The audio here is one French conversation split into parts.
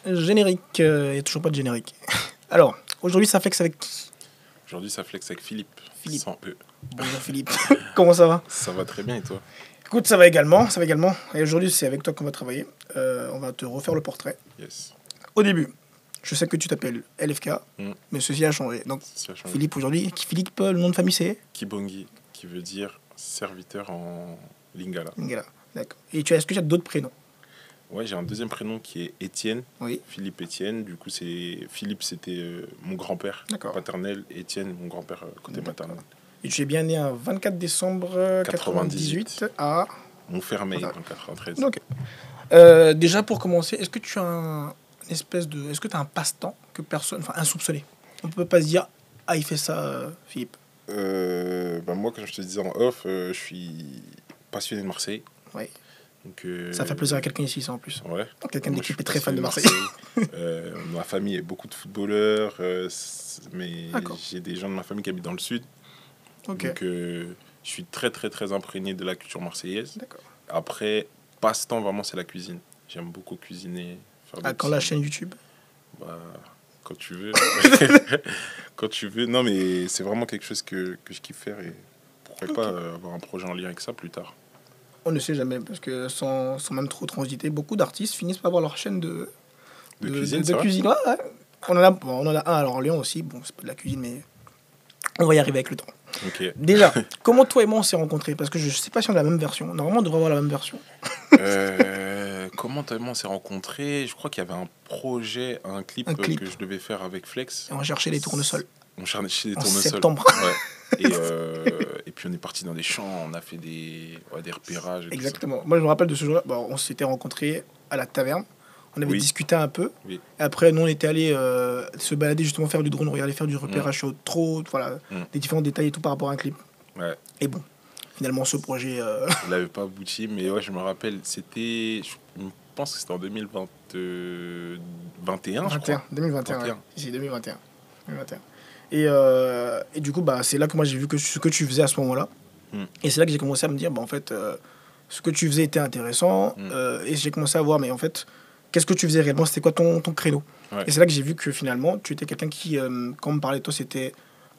Générique, il n'y a toujours pas de générique. Alors, aujourd'hui, ça flex avec qui? Aujourd'hui, ça flex avec Philippe. Philippe. Sans E. Bonjour Philippe, comment ça va? Ça va très bien et toi? Écoute, ça va également, ça va également. Et aujourd'hui, c'est avec toi qu'on va travailler. On va te refaire le portrait. Yes. Au début, je sais que tu t'appelles LFK, Mm. mais ceci a changé. Donc, Ça a changé. Philippe, aujourd'hui, Philippe, le nom de famille, c'est Kibongi, qui veut dire serviteur en lingala. Lingala. D'accord. Et est-ce que tu as d'autres prénoms? Ouais, j'ai un deuxième prénom qui est Étienne. Oui. Philippe Étienne. Du coup, Philippe, c'était mon grand-père D'accord. paternel. Étienne, mon grand-père côté D'accord. maternel. Et tu es bien né un 24 décembre 98 à... Montfermeil, Voilà. en 93. Ok. Déjà, pour commencer, est-ce que tu as Est-ce que tu as un passe-temps que personne... Enfin, insoupçonné. On ne peut pas se dire, ah, il fait ça, Philippe. Moi, comme je te disais en off, je suis passionné de Marseille. Oui. Donc, Ça fait plaisir à quelqu'un ici, ça, en plus. Ouais. Quelqu'un Moi, je d'équipe suis est très fan de passionné Marseille. Ma famille est beaucoup de footballeurs, mais D'accord. j'ai des gens de ma famille qui habitent dans le sud. Ok. Donc, je suis très, très, très imprégné de la culture marseillaise. D'accord. Après, passe-temps, vraiment, c'est la cuisine. J'aime beaucoup cuisiner. Faire des Ah, quand la petits- chaîne YouTube? Bah, quand tu veux. Quand tu veux. Non, mais c'est vraiment quelque chose que je kiffe faire et pourquoi pas avoir un projet en lien avec ça plus tard. On ne sait jamais, parce que sans même trop transiter, beaucoup d'artistes finissent par avoir leur chaîne De cuisine, de c'est vrai? cuisine. Ouais, ouais. On en a un à Orléans aussi. Bon, c'est pas de la cuisine, mais on va y arriver avec le temps. Ok. Déjà, comment toi et moi on s'est rencontrés? Parce que je sais pas si on a la même version. Normalement, on devrait avoir la même version. Comment tellement on s'est rencontrés? Je crois qu'il y avait un projet, un clip, Un clip. que je devais faire avec Flex. Et on cherchait les tournesols. On cherchait des En tournesols. septembre. Ouais. Et puis on est parti dans des champs, on a fait des repérages. Et tout ça. Exactement. Moi, je me rappelle de ce jour-là. Bon, on s'était rencontrés à la taverne. On avait Oui. discuté un peu. Oui. Et après, nous, on était allés se balader, justement, faire du drone. On regardait faire du repérage sur trop, voilà, des différents détails et tout par rapport à un clip. Ouais. Et bon, finalement, ce projet. Il n'avait pas abouti, mais ouais, je me rappelle, c'était. Je pense que c'était en 2021, je crois. 2021. 21. Ouais. Si, 2021. 2021. Et du coup, bah, c'est là que moi j'ai vu ce que tu faisais à ce moment-là. Et c'est là que j'ai commencé à me dire, bah, en fait, ce que tu faisais était intéressant. Et j'ai commencé à voir, mais en fait, qu'est-ce que tu faisais réellement? C'était quoi ton créneau? Ouais. Et c'est là que j'ai vu que finalement, tu étais quelqu'un qui, quand on me parlait de toi, c'était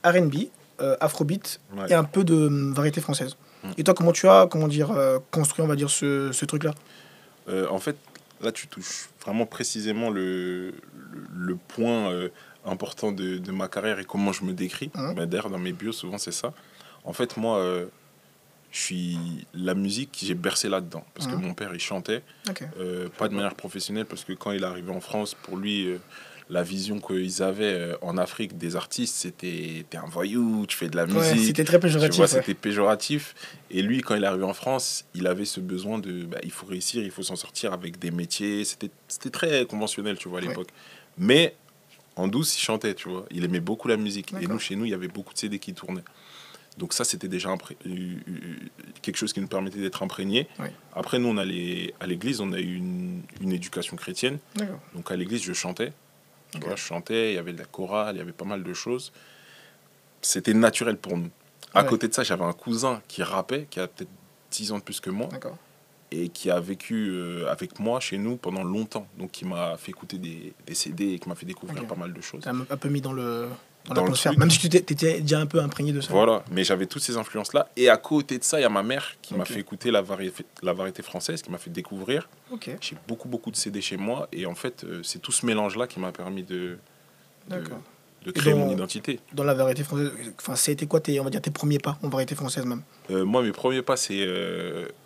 R&B, Afrobeat Ouais. et un peu de variété française. Et toi, comment tu as, construit, on va dire, ce truc-là? En fait, là, tu touches vraiment précisément le point important de ma carrière et comment je me décris. Bah, d'ailleurs, dans mes bios, souvent, c'est ça. En fait, moi, la musique, j'ai bercé là-dedans. Parce que mon père, il chantait. Ok. Pas de manière professionnelle, parce que quand il est arrivé en France, pour lui, la vision qu'ils avaient en Afrique des artistes, c'était t'es un voyou, tu fais de la musique. Ouais, c'était très péjoratif. Tu vois, Ouais. c'était péjoratif. Et lui, quand il est arrivé en France, il avait ce besoin de il faut réussir, il faut s'en sortir avec des métiers. C'était très conventionnel, tu vois, à l'époque. Mais en douce, il chantait, tu vois. Il aimait beaucoup la musique. Et nous, chez nous, il y avait beaucoup de CD qui tournaient. Donc ça, c'était déjà quelque chose qui nous permettait d'être imprégnés. Ouais. Après, nous, on allait à l'église, on a eu une éducation chrétienne. D'accord. Donc à l'église, je chantais. Tu vois, je chantais, il y avait de la chorale, il y avait pas mal de choses. C'était naturel pour nous. À côté de ça, j'avais un cousin qui rappait, qui a peut-être 10 ans de plus que moi. D'accord. Et qui a vécu avec moi chez nous pendant longtemps. Donc qui m'a fait écouter des CD et qui m'a fait découvrir pas mal de choses. T'as un peu mis dans Dans l'atmosphère, le truc. même si tu étais déjà un peu imprégné de ça. Voilà, mais j'avais toutes ces influences-là. Et à côté de ça, il y a ma mère qui m'a fait écouter la variété française, qui m'a fait découvrir. Ok. J'ai beaucoup de CD chez moi. Et en fait, c'est tout ce mélange-là qui m'a permis de créer mon identité. Dans la variété française, enfin, ça a été quoi on va dire, tes premiers pas en variété française même? Moi, mes premiers pas, c'est...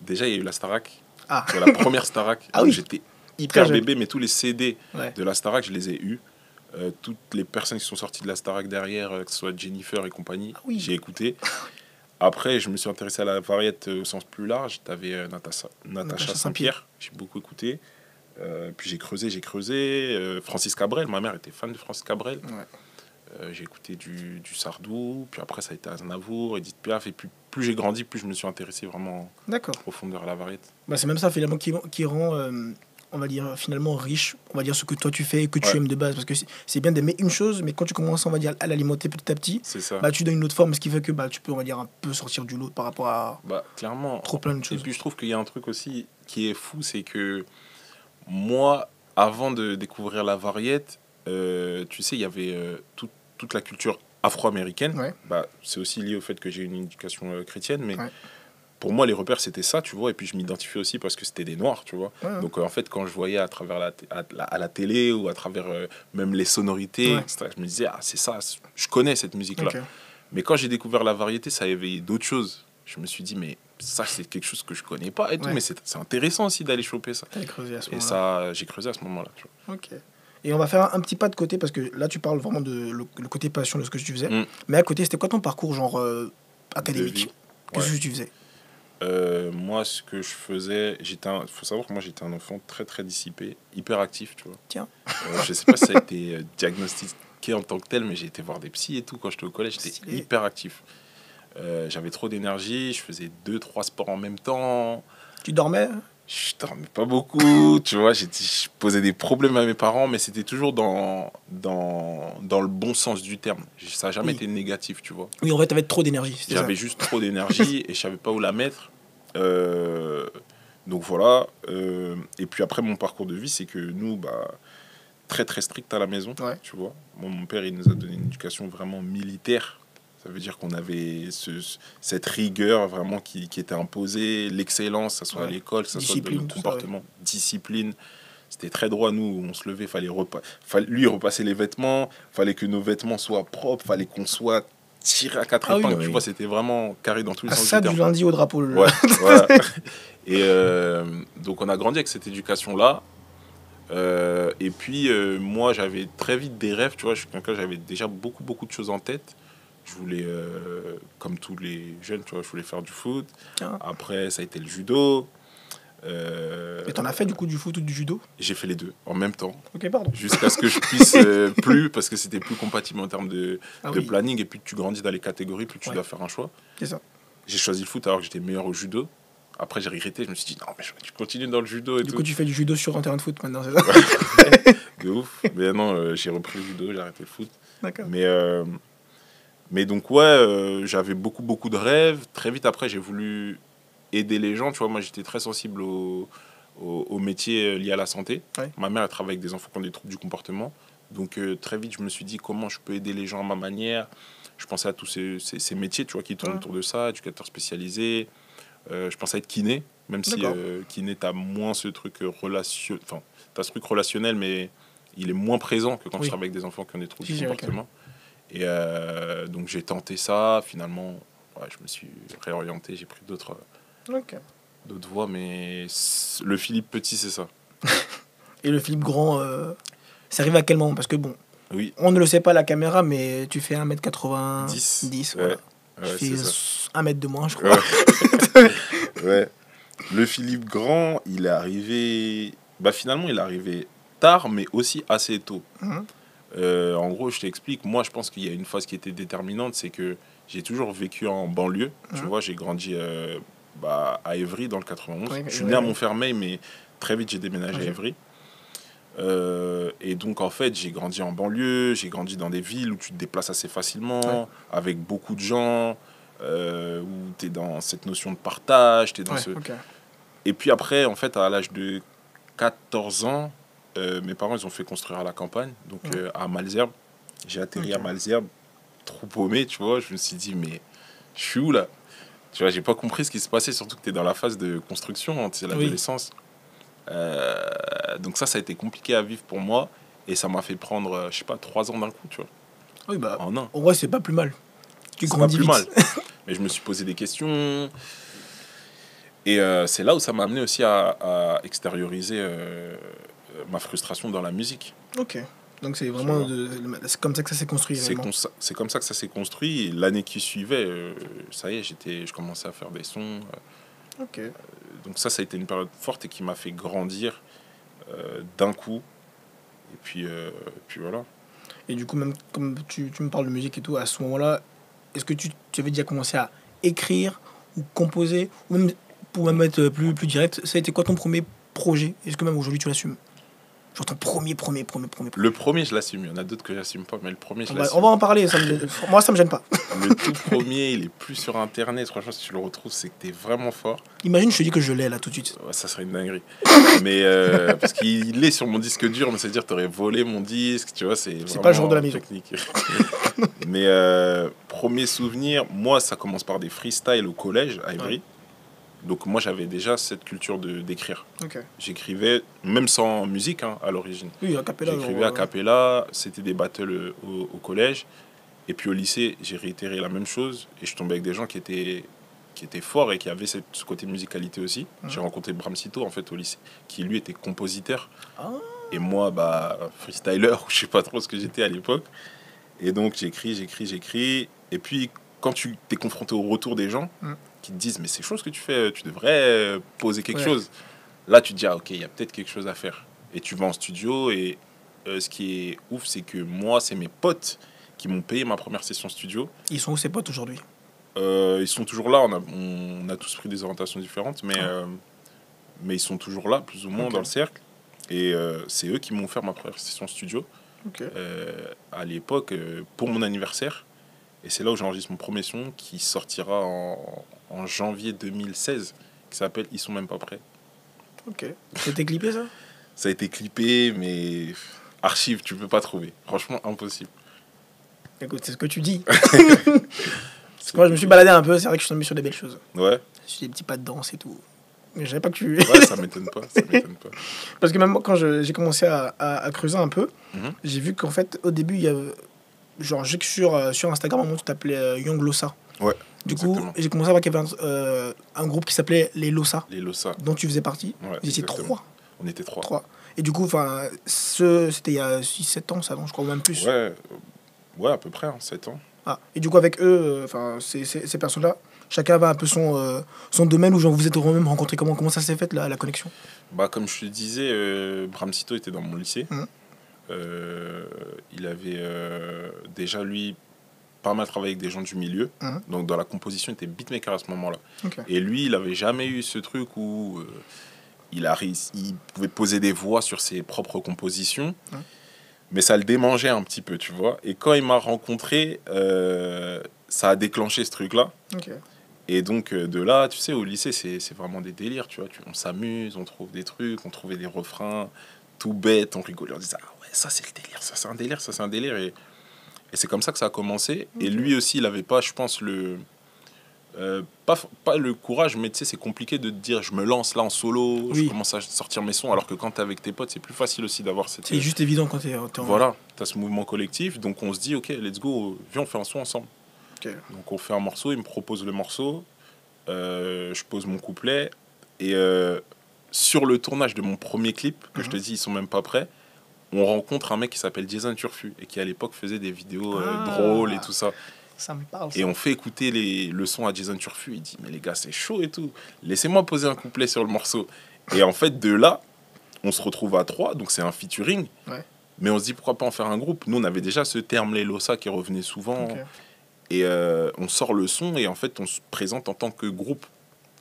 déjà, il y a eu la Starac. Ah. C'est la première Starac. Ah oui. J'étais hyper bébé, mais tous les CD de la Starac, je les ai eus. Toutes les personnes qui sont sorties de la Starac derrière, que ce soit Jennifer et compagnie, j'ai écouté. Après, je me suis intéressé à la variété au sens plus large. Tu avais Natacha Saint-Pierre, j'ai beaucoup écouté. Puis j'ai creusé. Francis Cabrel, ma mère était fan de Francis Cabrel. J'ai écouté du Sardou, puis après ça a été Aznavour, Edith Piaf, et puis plus j'ai grandi, plus je me suis intéressé vraiment en profondeur à la variété. Bah, c'est même ça finalement qui rend, on va dire, finalement riche, on va dire, ce que toi tu fais et que tu aimes de base, parce que c'est bien d'aimer une chose, mais quand tu commences, on va dire, à l'alimenter petit à petit, bah, tu donnes une autre forme, ce qui fait que bah, tu peux, on va dire, un peu sortir du lot par rapport à clairement, trop plein de choses. Et puis je trouve qu'il y a un truc aussi qui est fou, c'est que moi, avant de découvrir la variété, tu sais, il y avait toute la culture afro-américaine. Ouais. Bah, c'est aussi lié au fait que j'ai une éducation chrétienne, mais Ouais. pour moi, les repères, c'était ça, tu vois. Et puis, je m'identifiais aussi parce que c'était des noirs, tu vois. Ouais. Donc, en fait, quand je voyais à travers à la télé ou à travers même les sonorités, Ouais. etc., je me disais, ah, c'est ça, je connais cette musique-là. Ok. Mais quand j'ai découvert la variété, ça a éveillé d'autres choses. Je me suis dit, mais ça, c'est quelque chose que je connais pas et tout. Ouais. Mais c'est intéressant aussi d'aller choper ça. T'avais creusé à ce Et moment-là. ça, j'ai creusé à ce moment-là, tu vois. Ok. Et on va faire un petit pas de côté parce que là, tu parles vraiment de le côté passion de ce que tu faisais. Mm. Mais à côté, c'était quoi ton parcours, genre De académique? vie. Qu'est-ce Ouais. que tu faisais? Moi, ce que je faisais, faut savoir que moi, j'étais un enfant très, très dissipé, hyper actif, tu vois. Tiens. Je sais pas si ça a été diagnostiqué en tant que tel, mais j'ai été voir des psys et tout. Quand j'étais au collège, j'étais Stylé. hyper actif. J'avais trop d'énergie, je faisais 2-3 sports en même temps. Tu dormais? Je dormais pas beaucoup, tu vois. Je posais des problèmes à mes parents, mais c'était toujours dans le bon sens du terme. Ça n'a jamais Oui. été négatif, tu vois. Oui, en vrai, t'avais trop d'énergie. c'était ça. J'avais juste trop d'énergie et je savais pas où la mettre. Donc voilà. Et puis après, mon parcours de vie, c'est que nous, bah, très très strict à la maison, Ouais. tu vois. Moi, mon père, il nous a donné une éducation vraiment militaire. Ça veut dire qu'on avait cette rigueur vraiment qui était imposée, l'excellence, que ce soit à Ouais. l'école, que ce soit dans Discipline, le tout ça, comportement, discipline. C'était très droit, nous, on se levait, lui repasser les vêtements, fallait que nos vêtements soient propres, fallait qu'on soit tiré à quatre Ah oui, épingles, oui. tu vois, c'était vraiment carré dans tous les Ah, sens ça, du du terme. lundi au drapeau. Ouais, voilà. Et donc on a grandi avec cette éducation-là. Et puis moi, j'avais très vite des rêves, tu vois, je suis quelqu'un, j'avais déjà beaucoup, beaucoup de choses en tête. Je voulais, comme tous les jeunes, tu vois, je voulais faire du foot. Tiens. Après, ça a été le judo. Et t'en as fait du coup du foot ou du judo? J'ai fait les deux en même temps, Ok, pardon. jusqu'à ce que je puisse plus, parce que c'était plus compatible en termes de Ah oui, planning. Et plus tu grandis dans les catégories, plus tu Ouais. dois faire un choix. c'est ça. J'ai choisi le foot alors que j'étais meilleur au judo. Après, j'ai regretté, je me suis dit, non, mais tu continues dans le judo et Du tout. coup, tu fais du judo sur un terrain de foot maintenant, c'est ça? De ouf. Mais non, j'ai repris le judo, j'ai arrêté le foot. D'accord. Mais donc, ouais, j'avais beaucoup, beaucoup de rêves. Très vite après, j'ai voulu aider les gens. Tu vois, moi, j'étais très sensible au métier lié à la santé. Ouais. Ma mère, elle travaille avec des enfants qui ont des troubles du comportement. Donc, très vite, je me suis dit comment je peux aider les gens à ma manière. Je pensais à tous ces métiers, tu vois, qui tournent Ouais. autour de ça, éducateur spécialisé. Je pensais être kiné, même si D'accord. kiné, t'as moins ce truc relationnel. Enfin, t'as ce truc relationnel, mais il est moins présent que quand Oui. tu travailles avec des enfants qui ont des troubles Si, du c'est vrai, comportement. Et donc j'ai tenté ça. Finalement, ouais, je me suis réorienté. J'ai pris d'autres Ok. voies, mais le Philippe Petit, c'est ça. Et le Philippe Grand, c'est arrivé à quel moment? Parce que bon, Oui, on ne le sait pas à la caméra, mais tu fais 1m90, 10. voilà. Ouais, Je c'est fais ça. 1 mètre de moins, je crois. Ouais. Ouais. Le Philippe Grand, il est arrivé. Bah, finalement, il est arrivé tard, mais aussi assez tôt. Mhm. En gros, je t'explique. Moi, je pense qu'il y a une phase qui était déterminante, c'est que j'ai toujours vécu en banlieue. Tu Mhm. vois, j'ai grandi à Évry, dans le 91. Oui, Je suis ouais, né à ouais. Montfermeil, mais très vite, j'ai déménagé à Ok. Évry. Et donc, en fait, j'ai grandi en banlieue. J'ai grandi dans des villes où tu te déplaces assez facilement, Ouais. avec beaucoup de gens, où tu es dans cette notion de partage. T'es dans Ouais, ce... ok. Et puis après, en fait, à l'âge de 14 ans, mes parents, ils ont fait construire à la campagne, donc Ouais. à Malesherbes. J'ai atterri à Ok. Malesherbes, trop paumé, tu vois. Je me suis dit, mais je suis où là? Tu vois, j'ai pas compris ce qui se passait, surtout que tu es dans la phase de construction, hein, c'est l'adolescence. Donc ça a été compliqué à vivre pour moi, et ça m'a fait prendre, je sais pas, 3 ans d'un coup, tu vois, Oui, bah, en un. en vrai, c'est pas plus mal. Tu C'est pas grandis plus vite. mal. Mais je me suis posé des questions. Et c'est là où ça m'a amené aussi à extérioriser ma frustration dans la musique. Ok. Donc c'est Tu vraiment vois. c'est comme ça que ça s'est construit réellement. C'est comme ça que ça s'est construit. Et l'année qui suivait, ça y est, je commençais à faire des sons. Ok. Donc ça a été une période forte et qui m'a fait grandir d'un coup. Et puis voilà. Et du coup, même comme tu me parles de musique et tout, à ce moment-là, est-ce que tu avais déjà commencé à écrire ou composer, ou même, pour même être plus direct, ça a été quoi ton premier projet? Est-ce que même aujourd'hui tu l'assumes? Genre ton premier. Le premier, je l'assume. Il y en a d'autres que j'assume pas, mais le premier, je l'assume. On va en parler. Moi, ça me gêne pas. Le tout premier, il est plus sur Internet. Franchement, si tu le retrouves, c'est que t'es vraiment fort. Imagine, je te dis que je l'ai là tout de suite. Ouais, ça serait une dinguerie. Mais parce qu'il est sur mon disque dur, mais c'est-à-dire t'aurais volé mon disque, tu vois, c'est pas le jour de la maison. Technique. Mais premier souvenir, moi, ça commence par des freestyles au collège à Ivry. Ouais. Donc moi, j'avais déjà cette culture d'écrire. Okay. J'écrivais, même sans musique à l'origine. Oui, a cappella. J'écrivais a cappella, c'était des battles au collège. Et puis au lycée, j'ai réitéré la même chose. Et je tombais avec des gens qui étaient forts et qui avaient ce côté musicalité aussi. J'ai rencontré Bramsito, en fait, au lycée, qui lui était compositeur. Et moi, freestyler, je sais pas trop ce que j'étais à l'époque. Et donc j'écris. Et puis quand tu t'es confronté au retour des gens, qui te disent mais c'est chaud ce que tu fais, tu devrais poser quelque chose. Là tu te dis ok, il y a peut-être quelque chose à faire. Et tu vas en studio et ce qui est ouf, c'est que moi, c'est mes potes qui m'ont payé ma première session studio. Ils sont où ces potes aujourd'hui? Ils sont toujours là, on a tous pris des orientations différentes, mais ils sont toujours là, plus ou moins dans le cercle. Et c'est eux qui m'ont offert ma première session studio à l'époque pour mon anniversaire. Et c'est là où j'enregistre mon premier son qui sortira en janvier 2016, qui s'appelle Ils sont même pas prêts. Ok. C'était clippé ça? Ça a été clippé, mais archive, tu peux pas trouver. Franchement, impossible. Écoute, c'est ce que tu dis. Parce que moi, je me suis baladé un peu, c'est vrai que je suis tombé sur des belles choses. Ouais. J'ai des petits pas de danse et tout. Mais je savais pas que tu... Ouais, ça m'étonne pas. Parce que même quand j'ai commencé à creuser un peu, j'ai vu qu'en fait, au début, il y avait... Genre, sur Instagram, un moment, tu t'appelais Young Lossa. Ouais. Du coup, j'ai commencé à voir qu'il y avait un groupe qui s'appelait Les Lossa. Les Lossa. Dont tu faisais partie. Ouais, vous étiez 3. On était 3. Et du coup, c'était il y a 6-7 ans, ça, non? Je crois, ou même plus. Ouais, à peu près, 7 ans. Ah, et du coup, avec eux, ces personnes-là, chacun avait un peu son domaine où genre, vous êtes même rencontrés. Comment ça s'est fait, la connexion? Comme je te disais, Bramsito était dans mon lycée. Il avait déjà, lui, pas mal travaillé avec des gens du milieu. Donc, dans la composition, il était beatmaker à ce moment-là. Okay. Et lui, il n'avait jamais eu ce truc où il pouvait poser des voix sur ses propres compositions. Mais ça le démangeait un petit peu, tu vois. Et quand il m'a rencontré, ça a déclenché ce truc-là. Okay. Et donc, de là, tu sais, au lycée, c'est vraiment des délires, tu vois. On s'amuse, on trouve des trucs, on trouvait des refrains tout bêtes, on rigolait, on disait « Ah ouais, ça c'est le délire, ça c'est un délire, ça c'est un délire. » Et c'est comme ça que ça a commencé. Okay. Et lui aussi, il n'avait pas, je pense, pas le courage, mais tu sais, c'est compliqué de te dire je me lance là en solo, je commence à sortir mes sons, alors que quand t'es avec tes potes, c'est plus facile aussi d'avoir cette... C'est juste évident quand t'es en... Voilà, t'as ce mouvement collectif, donc on se dit ok, let's go, viens on fait un son ensemble. Okay. Donc on fait un morceau, il me propose le morceau, je pose mon couplet, et sur le tournage de mon premier clip, que je te dis ils sont même pas prêts, on rencontre un mec qui s'appelle Jason Turfu, et qui à l'époque faisait des vidéos drôles et tout ça. Ça me parle, ça. Et on fait écouter le son à Jason Turfu. Il dit mais les gars, c'est chaud et tout. Laissez-moi poser un couplet sur le morceau. Et en fait, de là, on se retrouve à 3. Donc c'est un featuring. Ouais. Mais on se dit pourquoi pas en faire un groupe. Nous, on avait déjà ce terme les Lossa qui revenait souvent. Okay. Et on sort le son et en fait, on se présente en tant que groupe.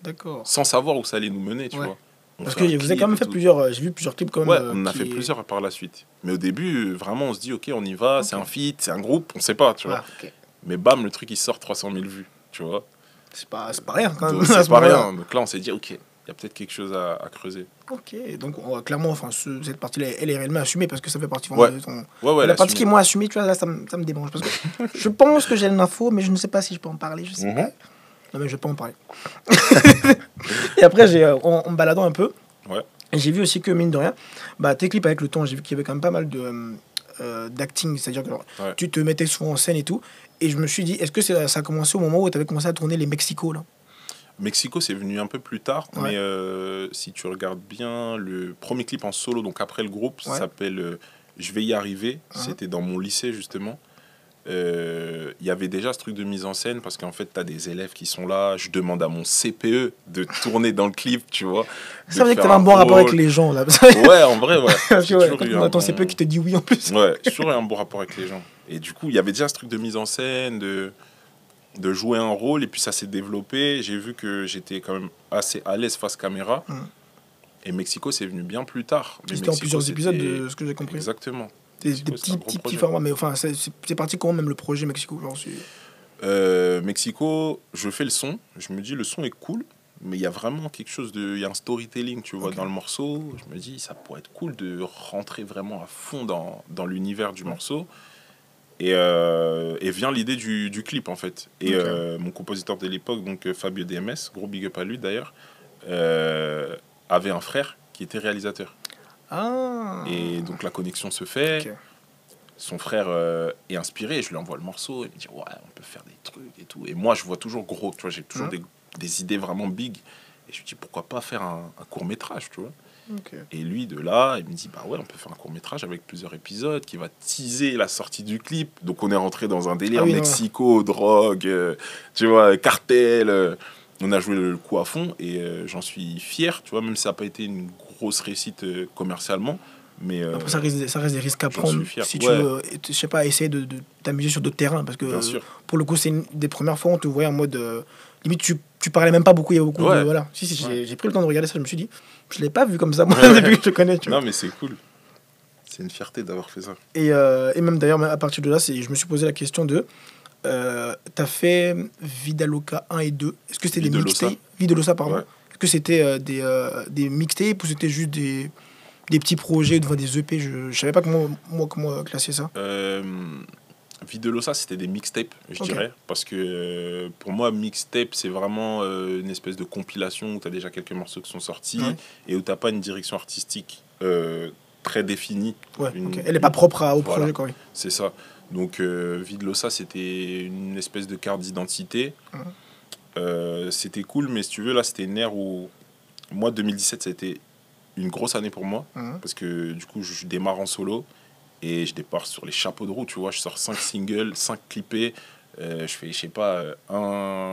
D'accord. Sans savoir où ça allait nous mener, tu vois. Parce que vous avez quand même fait plusieurs... J'ai vu plusieurs clips quand même. Ouais, on a fait plusieurs par la suite. Mais au début, vraiment, on se dit ok, on y va. Okay. C'est un feat, c'est un groupe. On sait pas, tu vois. Okay. Mais bam, le truc il sort 300 000 vues, tu vois. C'est pas rien quand même. C'est pas rien. Donc là, on s'est dit, ok, il y a peut-être quelque chose à creuser. Ok, donc clairement, cette partie-là, elle est réellement assumée parce que ça fait partie de ton... Ouais, la partie qui est moins assumée, tu vois, là, ça me dérange. Parce que je pense que j'ai l'info, mais je ne sais pas si je peux en parler, je sais pas. Non, mais je peux en parler. Et après, en me baladant un peu, j'ai vu aussi que, mine de rien, tes clips avec le temps, j'ai vu qu'il y avait quand même pas mal d'acting, c'est-à-dire que tu te mettais souvent en scène et tout. Et je me suis dit, est-ce que ça a commencé au moment où tu avais commencé à tourner les Mexico là? Mexico, c'est venu un peu plus tard, mais si tu regardes bien, le premier clip en solo, donc après le groupe, ça s'appelle Je vais y arriver. C'était dans mon lycée, justement. Il y avait déjà ce truc de mise en scène, parce qu'en fait, tu as des élèves qui sont là. Je demande à mon CPE de tourner dans le clip, tu vois. Ça veut dire que tu as un bon rapport avec les gens, là. Ouais, en vrai, ouais. Parce que quand on a ton CPE qui te dit oui en plus. Ouais, j'ai toujours eu un bon rapport avec les gens. Et du coup, il y avait déjà ce truc de mise en scène, de jouer un rôle, et puis ça s'est développé. J'ai vu que j'étais quand même assez à l'aise face caméra. Et Mexico, c'est venu bien plus tard. C'était en plusieurs épisodes, de ce que j'ai compris. Exactement. Des petits formats, mais enfin, c'est parti comment même le projet Mexico Mexico, je fais le son. Je me dis, le son est cool, mais il y a vraiment quelque chose de... Il y a un storytelling, tu vois, dans le morceau. Je me dis, ça pourrait être cool de rentrer vraiment à fond dans l'univers du morceau. Et vient l'idée du clip, en fait. Et mon compositeur de l'époque, donc Fabio DMS, gros big up à lui d'ailleurs, avait un frère qui était réalisateur. Et donc la connexion se fait. Son frère est inspiré, je lui envoie le morceau, il me dit ouais, on peut faire des trucs et tout. Et moi, je vois toujours gros, tu vois, j'ai toujours des idées vraiment big. Et je lui dis pourquoi pas faire un court-métrage, tu vois. Et lui, de là, il me dit bah ouais, on peut faire un court-métrage avec plusieurs épisodes qui va teaser la sortie du clip. Donc on est rentré dans un délire Mexico, drogue, tu vois, cartel. On a joué le coup à fond et j'en suis fier, tu vois, même si ça n'a pas été une grosse réussite commercialement. Mais après, ça reste des risques à prendre si tu veux, je sais pas, essayer de t'amuser sur d'autres terrains. Parce que pour le coup, c'est une des premières fois où on te voyait en mode. Limite, tu parlais même pas beaucoup, il y a beaucoup de. Voilà. J'ai pris le temps de regarder ça, je me suis dit, je l'ai pas vu comme ça, moi, depuis que je te connais. Tu vois. Non, mais c'est cool. C'est une fierté d'avoir fait ça. Et même d'ailleurs, à partir de là, je me suis posé la question de. T'as fait Vida Loca 1 et 2. Est-ce que c'était des mixtapes Vida Loca, pardon. Ouais. Est-ce que c'était des mixtapes ou c'était juste des petits projets, des EP? Je savais pas comment classer ça. Vida Loca, c'était des mixtapes, je dirais. Parce que pour moi, mixtape, c'est vraiment une espèce de compilation où tu as déjà quelques morceaux qui sont sortis et où tu n'as pas une direction artistique très définie. Elle n'est pas propre au projet. Quoi, c'est ça. Donc, Vida Loca, c'était une espèce de carte d'identité. C'était cool, mais si tu veux, là, c'était une ère où... Moi, 2017, ça a été une grosse année pour moi. Parce que, du coup, je démarre en solo. Et je départ sur les chapeaux de roue, tu vois. Je sors 5 singles, 5 clippés. Je fais, je sais pas,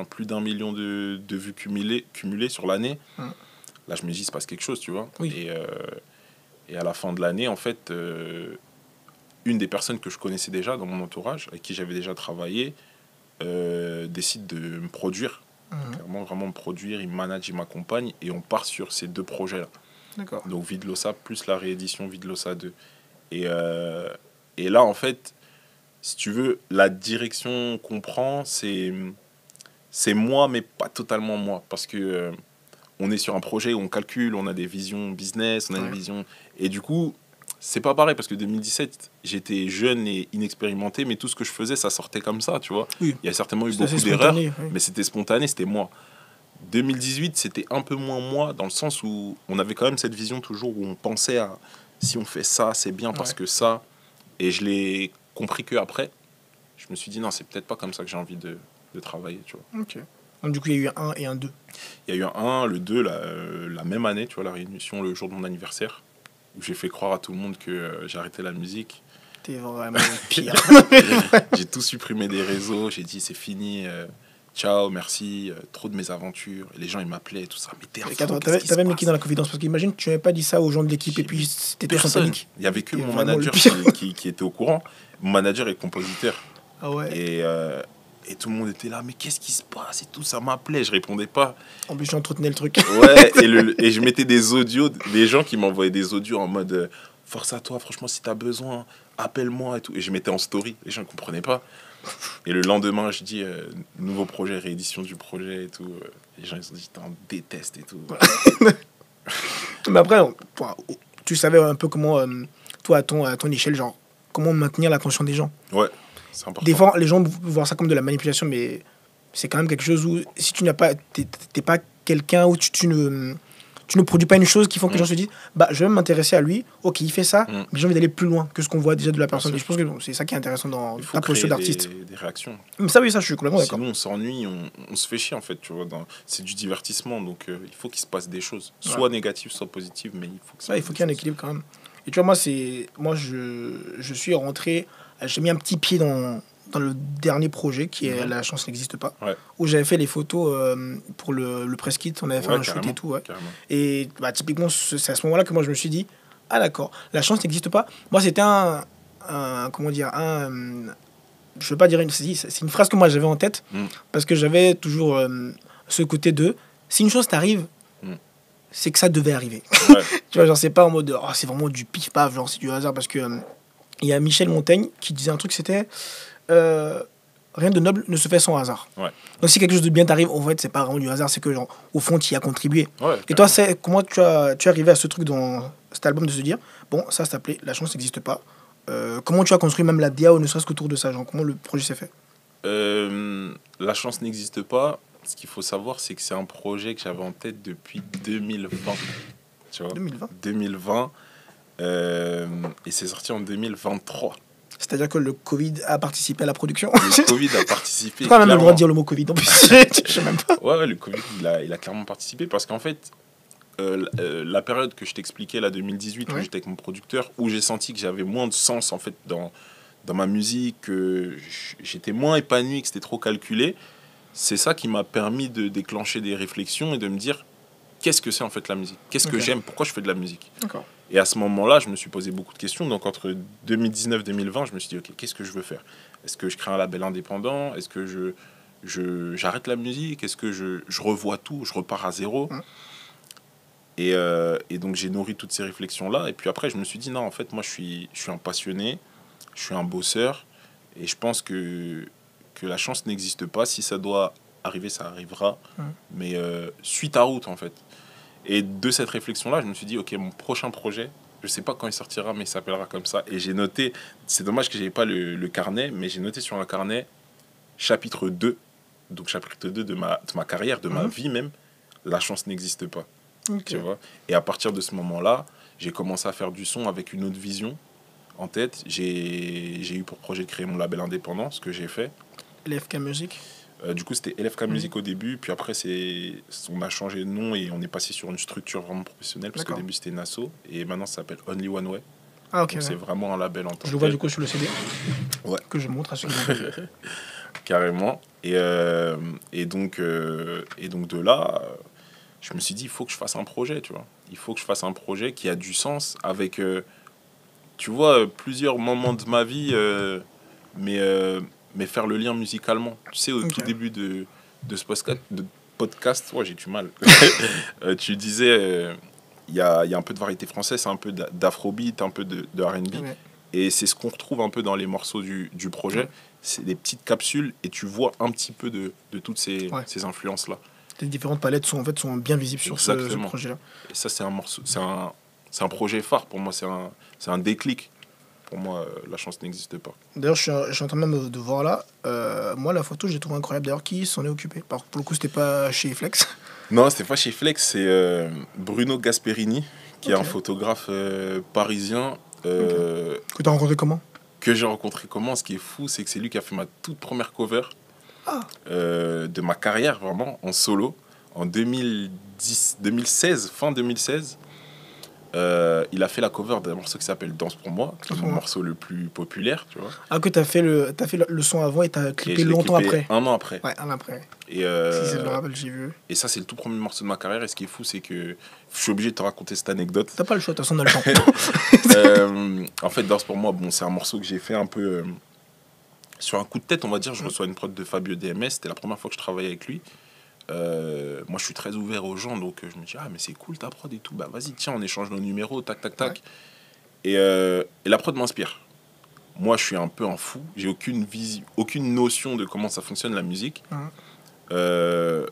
plus d'1 million de vues cumulées sur l'année. Là, je me dis, il se passe quelque chose, tu vois. Et à la fin de l'année, en fait... une des personnes que je connaissais déjà dans mon entourage, avec qui j'avais déjà travaillé, décide de me produire. Clairement, vraiment me produire. Il me manage, il m'accompagne. Et on part sur ces 2 projets-là. D'accord. Donc, Vida Loca plus la réédition Vida Loca 2. Et là, en fait, si tu veux, la direction qu'on prend, c'est moi, mais pas totalement moi. Parce que on est sur un projet où on calcule, on a des visions business, on a des visions... Et du coup... C'est pas pareil parce que 2017, j'étais jeune et inexpérimenté, mais tout ce que je faisais, ça sortait comme ça, tu vois. Il y a certainement eu beaucoup d'erreurs, mais c'était spontané, c'était moi. 2018, c'était un peu moins moi, dans le sens où on avait quand même cette vision toujours où on pensait à si on fait ça, c'est bien parce que ça. Et je l'ai compris qu'après, je me suis dit non, c'est peut-être pas comme ça que j'ai envie de travailler, tu vois. Ok. Donc, du coup, il y a eu un 1 et un 2. Il y a eu un 1, le 2, la même année, tu vois, la réunion le jour de mon anniversaire. Où j'ai fait croire à tout le monde que j'arrêtais la musique. T'es vraiment pire. J'ai tout supprimé des réseaux, j'ai dit c'est fini, ciao, merci, trop de mésaventures. Et les gens ils m'appelaient et tout ça. Mais t'es un fou, t'avais mis qui dans la confidence? Parce qu'imagine que tu n'avais pas dit ça aux gens de l'équipe et puis c'était tous en panique. Il n'y avait que mon manager qui était au courant. Mon manager est compositeur. Ah ouais. Et tout le monde était là, mais qu'est-ce qui se passe et tout, ça m'appelait, je répondais pas. En plus, j'entretenais le truc. Ouais, et je mettais des audios, des gens qui m'envoyaient des audios en mode force à toi, franchement, si t'as besoin, appelle-moi et tout. Et je mettais en story, les gens ne comprenaient pas. Et le lendemain, je dis nouveau projet, réédition du projet et tout. Les gens, ils ont dit, t'en détestes et tout. Mais après, tu savais un peu comment, toi, à ton échelle, genre, comment maintenir l'attention des gens. Ouais. C'est important. Des fois, les gens voient ça comme de la manipulation, mais c'est quand même quelque chose où, si tu n'as pas, t'es pas quelqu'un où tu ne produis pas une chose qui font que les gens se disent, bah, je vais m'intéresser à lui, ok, il fait ça, mais j'ai envie d'aller plus loin que ce qu'on voit déjà de la personne. Et je pense que c'est ça qui est intéressant dans ta posture d'artiste. Des réactions. Mais ça, oui, ça, je suis complètement d'accord. Sinon, on s'ennuie, on se fait chier, en fait, tu vois. C'est du divertissement, donc il faut qu'il se passe des choses. Soit négatives, soit positives, mais il faut que ça. Il faut qu'il y ait un équilibre quand même. Et tu vois, moi, je suis rentré... J'ai mis un petit pied dans le dernier projet qui est La chance n'existe pas, où j'avais fait les photos pour le press kit, on avait fait un shoot et tout. Et bah, typiquement, c'est à ce moment-là que moi je me suis dit, ah d'accord, La chance n'existe pas. Moi, c'était comment dire, je veux pas dire c'est une phrase que moi j'avais en tête, parce que j'avais toujours ce côté de, si une chose t'arrive, c'est que ça devait arriver. Ouais. Tu vois, genre, c'est pas en mode, oh, c'est vraiment du pif-paf, genre, c'est du hasard, parce que il y a Michel Montaigne qui disait un truc, c'était rien de noble ne se fait sans hasard. Ouais. Donc, si quelque chose de bien t'arrive, en fait, c'est pas vraiment du hasard, c'est que, genre, au fond, tu y as contribué. Ouais, et toi, comment tu es arrivé à ce truc dans cet album de se dire, bon, ça s'appelait La chance n'existe pas. Comment tu as construit même la DA ou ne serait-ce qu'autour de ça, genre, comment le projet s'est fait? La chance n'existe pas. Ce qu'il faut savoir, c'est que c'est un projet que j'avais en tête depuis 2020. Tu vois, 2020. Et c'est sorti en 2023. C'est-à-dire que le Covid a participé à la production. Le Covid a participé. Tu n'as même le droit de dire le mot Covid en plus. Je sais même pas. Ouais, le Covid, il a clairement participé parce qu'en fait, la période que je t'expliquais, là, 2018, où j'étais avec mon producteur, où j'ai senti que j'avais moins de sens en fait dans ma musique, que j'étais moins épanoui, que c'était trop calculé, c'est ça qui m'a permis de déclencher des réflexions et de me dire qu'est-ce que c'est en fait la musique, qu'est-ce que j'aime, pourquoi je fais de la musique. D'accord. Et à ce moment-là, je me suis posé beaucoup de questions. Donc entre 2019 et 2020, je me suis dit, ok, qu'est-ce que je veux faire? Est-ce que je crée un label indépendant? Est-ce que j'arrête la musique? Est-ce que je revois tout? Je repars à zéro? Et donc j'ai nourri toutes ces réflexions-là. Et puis après, je me suis dit, non, en fait, moi, je suis un passionné, je suis un bosseur. Et je pense que la chance n'existe pas. Si ça doit arriver, ça arrivera. Mais suis ta route, en fait. Et de cette réflexion-là, je me suis dit, ok, mon prochain projet, je ne sais pas quand il sortira, mais il s'appellera comme ça. Et j'ai noté, c'est dommage que je n'avais pas le carnet, mais j'ai noté sur un carnet, chapitre 2, donc chapitre 2 de ma carrière, de ma vie même, la chance n'existe pas. Okay. Tu vois. Et à partir de ce moment-là, j'ai commencé à faire du son avec une autre vision en tête. J'ai eu pour projet de créer mon label indépendant, ce que j'ai fait. LFK Music. Du coup, c'était LFK Music au début, puis après, on a changé de nom et on est passé sur une structure vraiment professionnelle, parce qu'au début, c'était une asso, et maintenant, ça s'appelle Only One Way. Ah, ok. Donc, c'est vraiment un label en tant que tel. Je le vois du coup sur le CD. Ouais. Que je montre à ceux qui Carrément. Et donc de là, je me suis dit, il faut que je fasse un projet, tu vois. Il faut que je fasse un projet qui a du sens avec, tu vois, plusieurs moments de ma vie, mais faire le lien musicalement. Tu sais, au tout début de ce podcast, ouais, j'ai du mal. Tu disais, il y a un peu de variété française, c'est un peu d'afrobeat, un peu de R&B. Ouais. Et c'est ce qu'on retrouve un peu dans les morceaux du projet. Ouais. C'est des petites capsules et tu vois un petit peu de toutes ces influences-là. Les différentes palettes sont bien visibles sur ce projet-là. Et ça, c'est un morceau, c'est un projet phare pour moi, c'est un déclic. Pour moi, la chance n'existe pas. D'ailleurs, je suis en train même de voir là. Moi, la photo, j'ai trouvé incroyable. D'ailleurs, qui s'en est occupé? Pour le coup, c'était pas chez Flex. Non, c'était pas chez Flex. C'est Bruno Gasperini, qui est un photographe parisien. Que tu as rencontré comment? Que j'ai rencontré comment? Ce qui est fou, c'est que c'est lui qui a fait ma toute première cover de ma carrière, vraiment, en solo, en 2016, fin 2016. Il a fait la cover d'un morceau qui s'appelle Danse pour moi, qui est mon morceau le plus populaire, tu vois. Ah, que t'as fait le son avant et t'as clippé longtemps après. Un an après. Ouais, un an après. Et si c'est le rappel, j'ai vu. Et ça, c'est le tout premier morceau de ma carrière. Et ce qui est fou, c'est que je suis obligé de te raconter cette anecdote. T'as pas le choix, de toute façon, on a le temps. En fait, Danse pour moi, bon, c'est un morceau que j'ai fait un peu sur un coup de tête, on va dire. Je reçois une prod de Fabio DMS. C'était la première fois que je travaillais avec lui. Moi je suis très ouvert aux gens, donc je me dis mais c'est cool ta prod et tout, bah vas-y, tiens, on échange nos numéros, tac tac tac. Ouais. Et la prod m'inspire. Moi je suis un peu un fou, j'ai aucune notion de comment ça fonctionne la musique. Je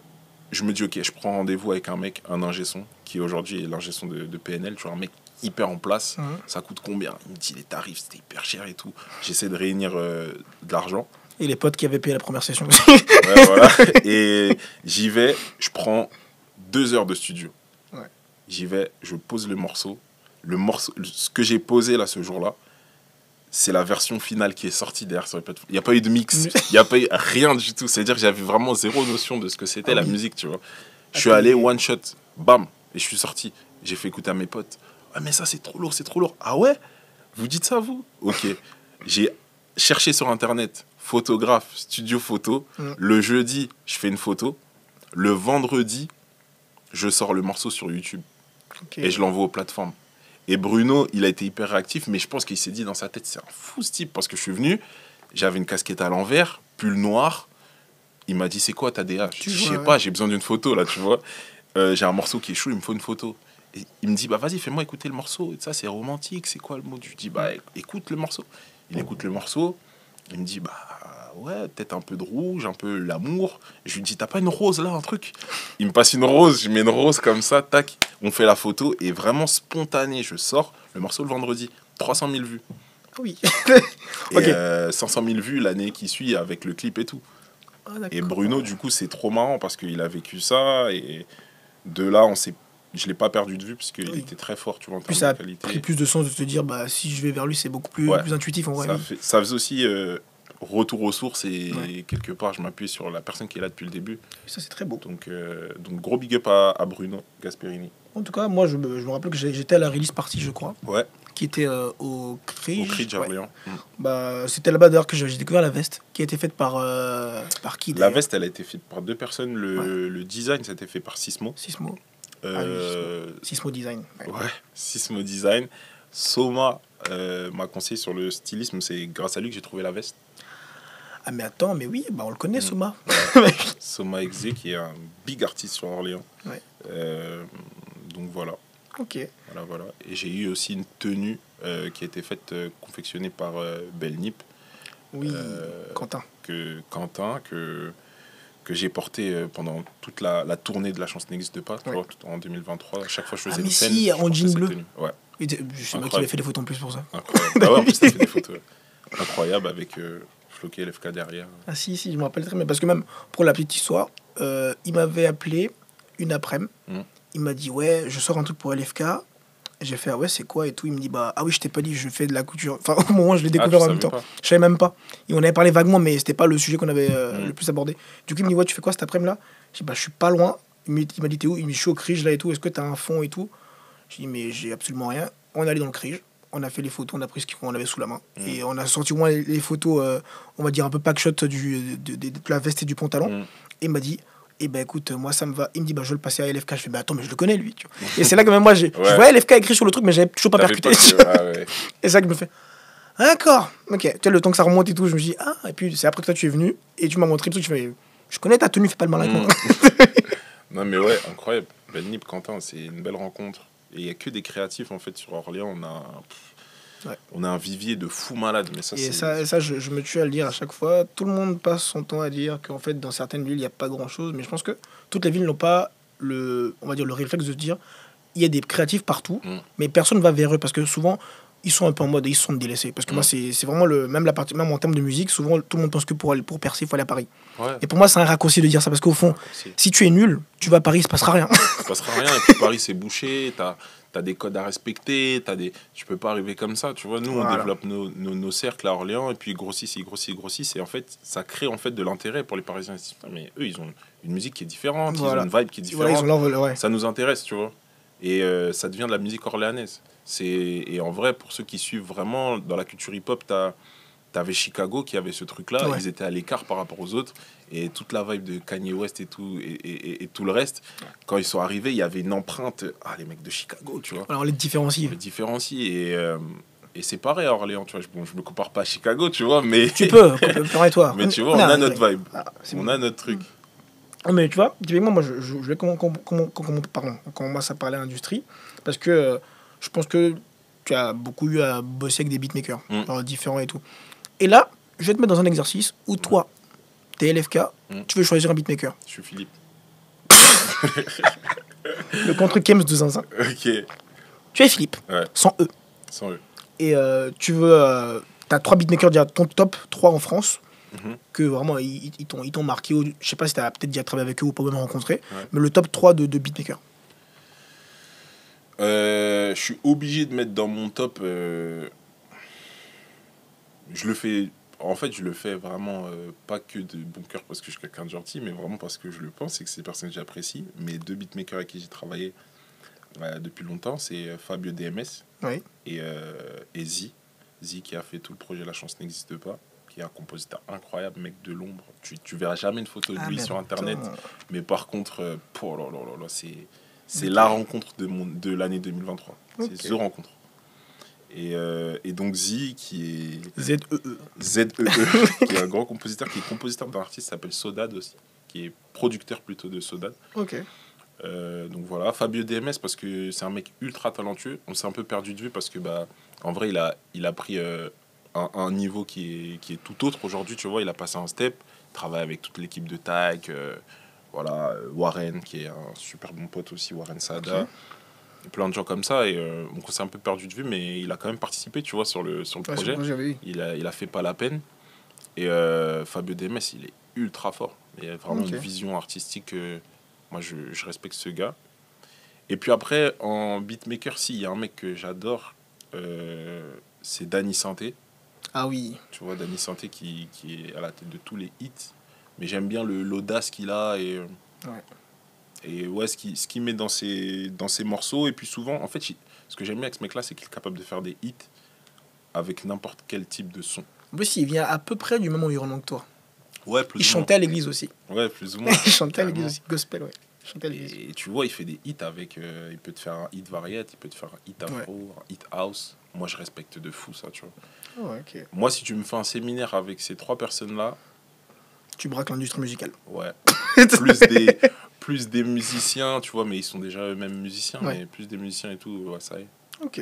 me dis ok, je prends rendez-vous avec un mec, un ingé son, qui aujourd'hui est l'ingé son de PNL, tu vois, un mec hyper en place. Ça coûte combien? Il me dit les tarifs, c'était hyper cher et tout. J'essaie de réunir de l'argent. Et les potes qui avaient payé la première session. Ouais, voilà. Et j'y vais, je prends 2 heures de studio. Ouais. J'y vais, je pose le morceau. Ce que j'ai posé là ce jour-là, c'est la version finale qui est sortie derrière sur les plateformes. Il n'y a pas eu de mix, il n'y a pas eu rien du tout. C'est-à-dire que j'avais vraiment zéro notion de ce que c'était la musique, tu vois. Je suis allé one shot, bam, et je suis sorti. J'ai fait écouter à mes potes. Ah, mais ça, c'est trop lourd, c'est trop lourd. Ah ouais? Vous dites ça, vous? Ok. J'ai cherché sur Internet. Photographe, studio photo. Le jeudi, je fais une photo. Le vendredi, je sors le morceau sur YouTube. Et je l'envoie aux plateformes. Et Bruno, il a été hyper réactif, mais je pense qu'il s'est dit dans sa tête, c'est un fou ce type, parce que je suis venu, j'avais une casquette à l'envers, pull noir. Il m'a dit, c'est quoi ta DA? Je sais pas, j'ai besoin d'une photo là, tu vois. j'ai un morceau qui est chaud, il me faut une photo. Et il me dit, bah vas-y, fais-moi écouter le morceau. Et ça, c'est romantique, c'est quoi le mot? Je lui dis, bah écoute le morceau. Il écoute le morceau, il me dit, bah ouais, peut-être un peu de rouge, un peu l'amour. Je lui dis, t'as pas une rose là, un truc? Il me passe une rose, je mets une rose comme ça, tac, on fait la photo, et vraiment spontané, je sors le morceau le vendredi, 300 000 vues. Oui. Et 500 000 vues l'année qui suit avec le clip et tout. Et Bruno, du coup, c'est trop marrant parce qu'il a vécu ça, et de là, je l'ai pas perdu de vue parce qu'il était très fort, tu vois, en termes ça de qualité. A pris plus de sens de te dire, bah, si je vais vers lui, c'est beaucoup plus intuitif en vrai. Ça faisait aussi retour aux sources et quelque part, je m'appuie sur la personne qui est là depuis le début. Ça, c'est très beau. Donc gros big up à Bruno Gasperini. En tout cas, moi, je me rappelle que j'étais à la release party, je crois. Ouais. Qui était au Crige. Au Crige à Orléans. Bah, c'était là-bas d'ailleurs que j'ai découvert la veste, qui a été faite par qui La veste, elle a été faite par 2 personnes. Le design, ça a été fait par Sismo. Sismo. Sismo Design. Ouais, Sismo Design. Soma m'a conseillé sur le stylisme, c'est grâce à lui que j'ai trouvé la veste. Ah mais attends, mais oui, bah on le connaît, Soma. Soma Exe, qui est un big artiste sur Orléans. Ouais. Donc voilà. Ok. Voilà. Et j'ai eu aussi une tenue qui a été faite, confectionnée par Belnip. Oui, Quentin. Que j'ai porté pendant toute la tournée de La Chance n'existe pas, tu vois, en 2023. À chaque fois que je faisais une scène, si, en jean bleu. Ouais. C'est moi qui avais fait des photos en plus pour ça. Incroyable. Ah ouais, en plus, t'as fait des photos. Incroyable avec Floqué LFK derrière. Ah si, je me rappelle très bien. Parce que même, pour la petite histoire, il m'avait appelé une après-midi. Il m'a dit, ouais, je sors un truc pour LFK. J'ai fait, ah ouais, c'est quoi et tout. Il me dit, bah, ah oui, je t'ai pas dit, je fais de la couture. Enfin, au moment où je l'ai découvert en même temps. Je savais même pas. Et on avait parlé vaguement, mais c'était pas le sujet qu'on avait le plus abordé. Du coup, il me dit, ouais, tu fais quoi cet après-midi-là? J'ai dit, bah, je suis pas loin. Il m'a dit, t'es où? Il me dit, je suis au Crige là et tout. Est-ce que t'as un fond et tout? J'ai dit, mais j'ai absolument rien. On est allé dans le Crige. On a fait les photos, on a pris ce qu'on avait sous la main. Et on a sorti au moins les photos, on va dire un peu packshot de la veste et du pantalon. Et il m'a dit, eh ben écoute, moi ça me va. Il me dit, bah je vais le passer à LFK. Je fais, bah attends, mais je le connais lui. Tu vois. Et c'est là que même moi, je voyais LFK écrit sur le truc, mais j'avais toujours pas percuté. Et c'est là que je me fais, d'accord, ok. Tu vois, le temps que ça remonte et tout, je me dis, ah, et puis c'est après que toi tu es venu et tu m'as montré le truc. Je fais, je connais ta tenue, fais pas le malin avec moi. Non, mais ouais, incroyable. Belnip, Quentin, c'est une belle rencontre. Et il n'y a que des créatifs en fait sur Orléans. On a un vivier de fous malades. Mais ça, je me tue à le dire à chaque fois. Tout le monde passe son temps à dire qu'en fait, dans certaines villes, il n'y a pas grand-chose. Mais je pense que toutes les villes n'ont pas le réflexe de se dire il y a des créatifs partout, mais personne ne va vers eux parce que souvent, ils sont un peu en mode, ils se sont délaissés. Parce que moi, c'est vraiment même en termes de musique, souvent, tout le monde pense que pour percer, il faut aller à Paris. Ouais. Et pour moi, c'est un raccourci de dire ça parce qu'au fond, si tu es nul, tu vas à Paris, il ne se passera rien. Il ne se passera rien. Et puis Paris, c'est bouché. T'as des codes à respecter, tu peux pas arriver comme ça, tu vois. Nous, on développe nos cercles à Orléans et puis ils grossissent. Et en fait, ça crée en fait de l'intérêt pour les Parisiens. Mais eux, ils ont une musique qui est différente, ils ont une vibe qui est différente. Ça nous intéresse, tu vois. Et ça devient de la musique orléanaise. Et en vrai, pour ceux qui suivent vraiment, dans la culture hip-hop, t'avais Chicago qui avait ce truc-là. Ils étaient à l'écart par rapport aux autres. Et toute la vibe de Kanye West et tout, et tout le reste, quand ils sont arrivés, il y avait une empreinte. Ah, les mecs de Chicago, tu vois. Alors, on les différencie. Et c'est pareil à Orléans, tu vois. Bon, je me compare pas à Chicago, tu vois, mais... Tu peux, toi. Mais tu vois, on a notre vibe. On a notre truc. Mais tu vois, typiquement, moi, je vais commencer à parler à l'industrie, parce que je pense que tu as beaucoup eu à bosser avec des beatmakers, différents et tout. Et là, je vais te mettre dans un exercice où toi, t'es LFK, tu veux choisir un beatmaker. Je suis Philippe. Le contre Kems de Zinzin. Ok. Tu es Philippe, sans E. Sans E. Et tu veux... t'as 3 beatmakers, déjà ton top 3 en France, que vraiment, ils t'ont marqué. Je sais pas si t'as peut-être déjà travaillé avec eux ou pas même rencontré, mais le top 3 de beatmakers. Je suis obligé de mettre dans mon top... Je le fais vraiment pas que de bon cœur parce que je suis quelqu'un de gentil, mais vraiment parce que je le pense et que c'est des personnes que j'apprécie. Mes 2 beatmakers avec qui j'ai travaillé depuis longtemps, c'est Fabio DMS et Zi. Zi qui a fait tout le projet La Chance n'existe pas, qui est un compositeur incroyable, mec de l'ombre. Tu verras jamais une photo de lui sur Internet, mais par contre, c'est la rencontre de l'année 2023. C'est The rencontre. Et donc Zi qui est ZEE qui est un grand compositeur, qui est compositeur d'un artiste qui s'appelle Sodad aussi, qui est producteur plutôt de Sodad. Donc voilà, Fabio DMS, parce que c'est un mec ultra talentueux. On s'est un peu perdu de vue parce que, bah, en vrai, il a pris un niveau qui est tout autre aujourd'hui, tu vois. Il a passé un step, il travaille avec toute l'équipe de TAC, voilà, Warren, qui est un super bon pote aussi, Warren Sada. Okay. Plein de gens comme ça, et donc on s'est un peu perdu de vue, mais il a quand même participé, tu vois, sur le projet. Il a fait pas la peine. Et Fabio DMS, il est ultra fort. Il a vraiment une vision artistique. Moi, je respecte ce gars. Et puis après, en beatmaker, il y a un mec que j'adore, c'est Danny Santé. Ah oui. Tu vois, Danny Santé qui est à la tête de tous les hits. Mais j'aime bien l'audace qu'il a et... Et ouais, ce qu'il met dans ses morceaux. Et puis souvent, en fait, ce que j'aime bien avec ce mec-là, c'est qu'il est capable de faire des hits avec n'importe quel type de son. En plus, il vient à peu près du même environnement que toi. Ouais, plus ou moins. Il chantait à l'église aussi. Ouais, plus ou moins. Il chantait à l'église aussi, gospel, ouais. Et tu vois, il fait des hits avec... il peut te faire un hit variette, il peut te faire un hit afro, un hit house. Moi, je respecte de fou ça, tu vois. Ouais, ok. Moi, si tu me fais un séminaire avec ces 3 personnes-là... Tu braques l'industrie musicale. Ouais. plus des musiciens, tu vois, mais ils sont déjà eux-mêmes musiciens, mais plus des musiciens et tout, ouais, ça y est. Ok.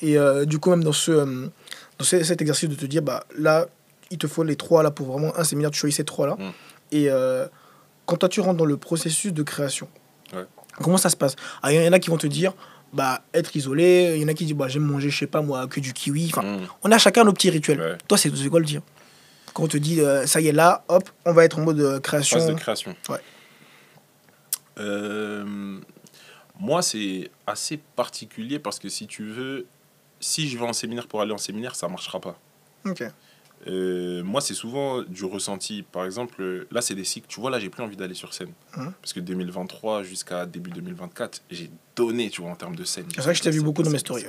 Et du coup, même dans cet exercice de te dire, bah là, il te faut les 3 là pour vraiment un séminaire, tu choisis ces 3 là. Et quand toi, tu rentres dans le processus de création, comment ça se passe? Il y en a qui vont te dire, bah, être isolé, il y en a qui disent, bah, j'aime manger, je sais pas moi, que du kiwi. Enfin, on a chacun nos petits rituels. Ouais. Toi, c'est quoi le dire? Quand on te dit, ça y est, là, hop, on va être en mode création. Phase de création. Ouais. Moi, c'est assez particulier parce que si tu veux, si je vais en séminaire pour aller en séminaire, ça marchera pas. Ok. Moi, c'est souvent du ressenti. Par exemple, là, c'est des cycles. Tu vois, là, j'ai plus envie d'aller sur scène. Parce que 2023 jusqu'à début 2024, j'ai donné, tu vois, en termes de scène. C'est vrai que je t'ai vu beaucoup dans mes stories.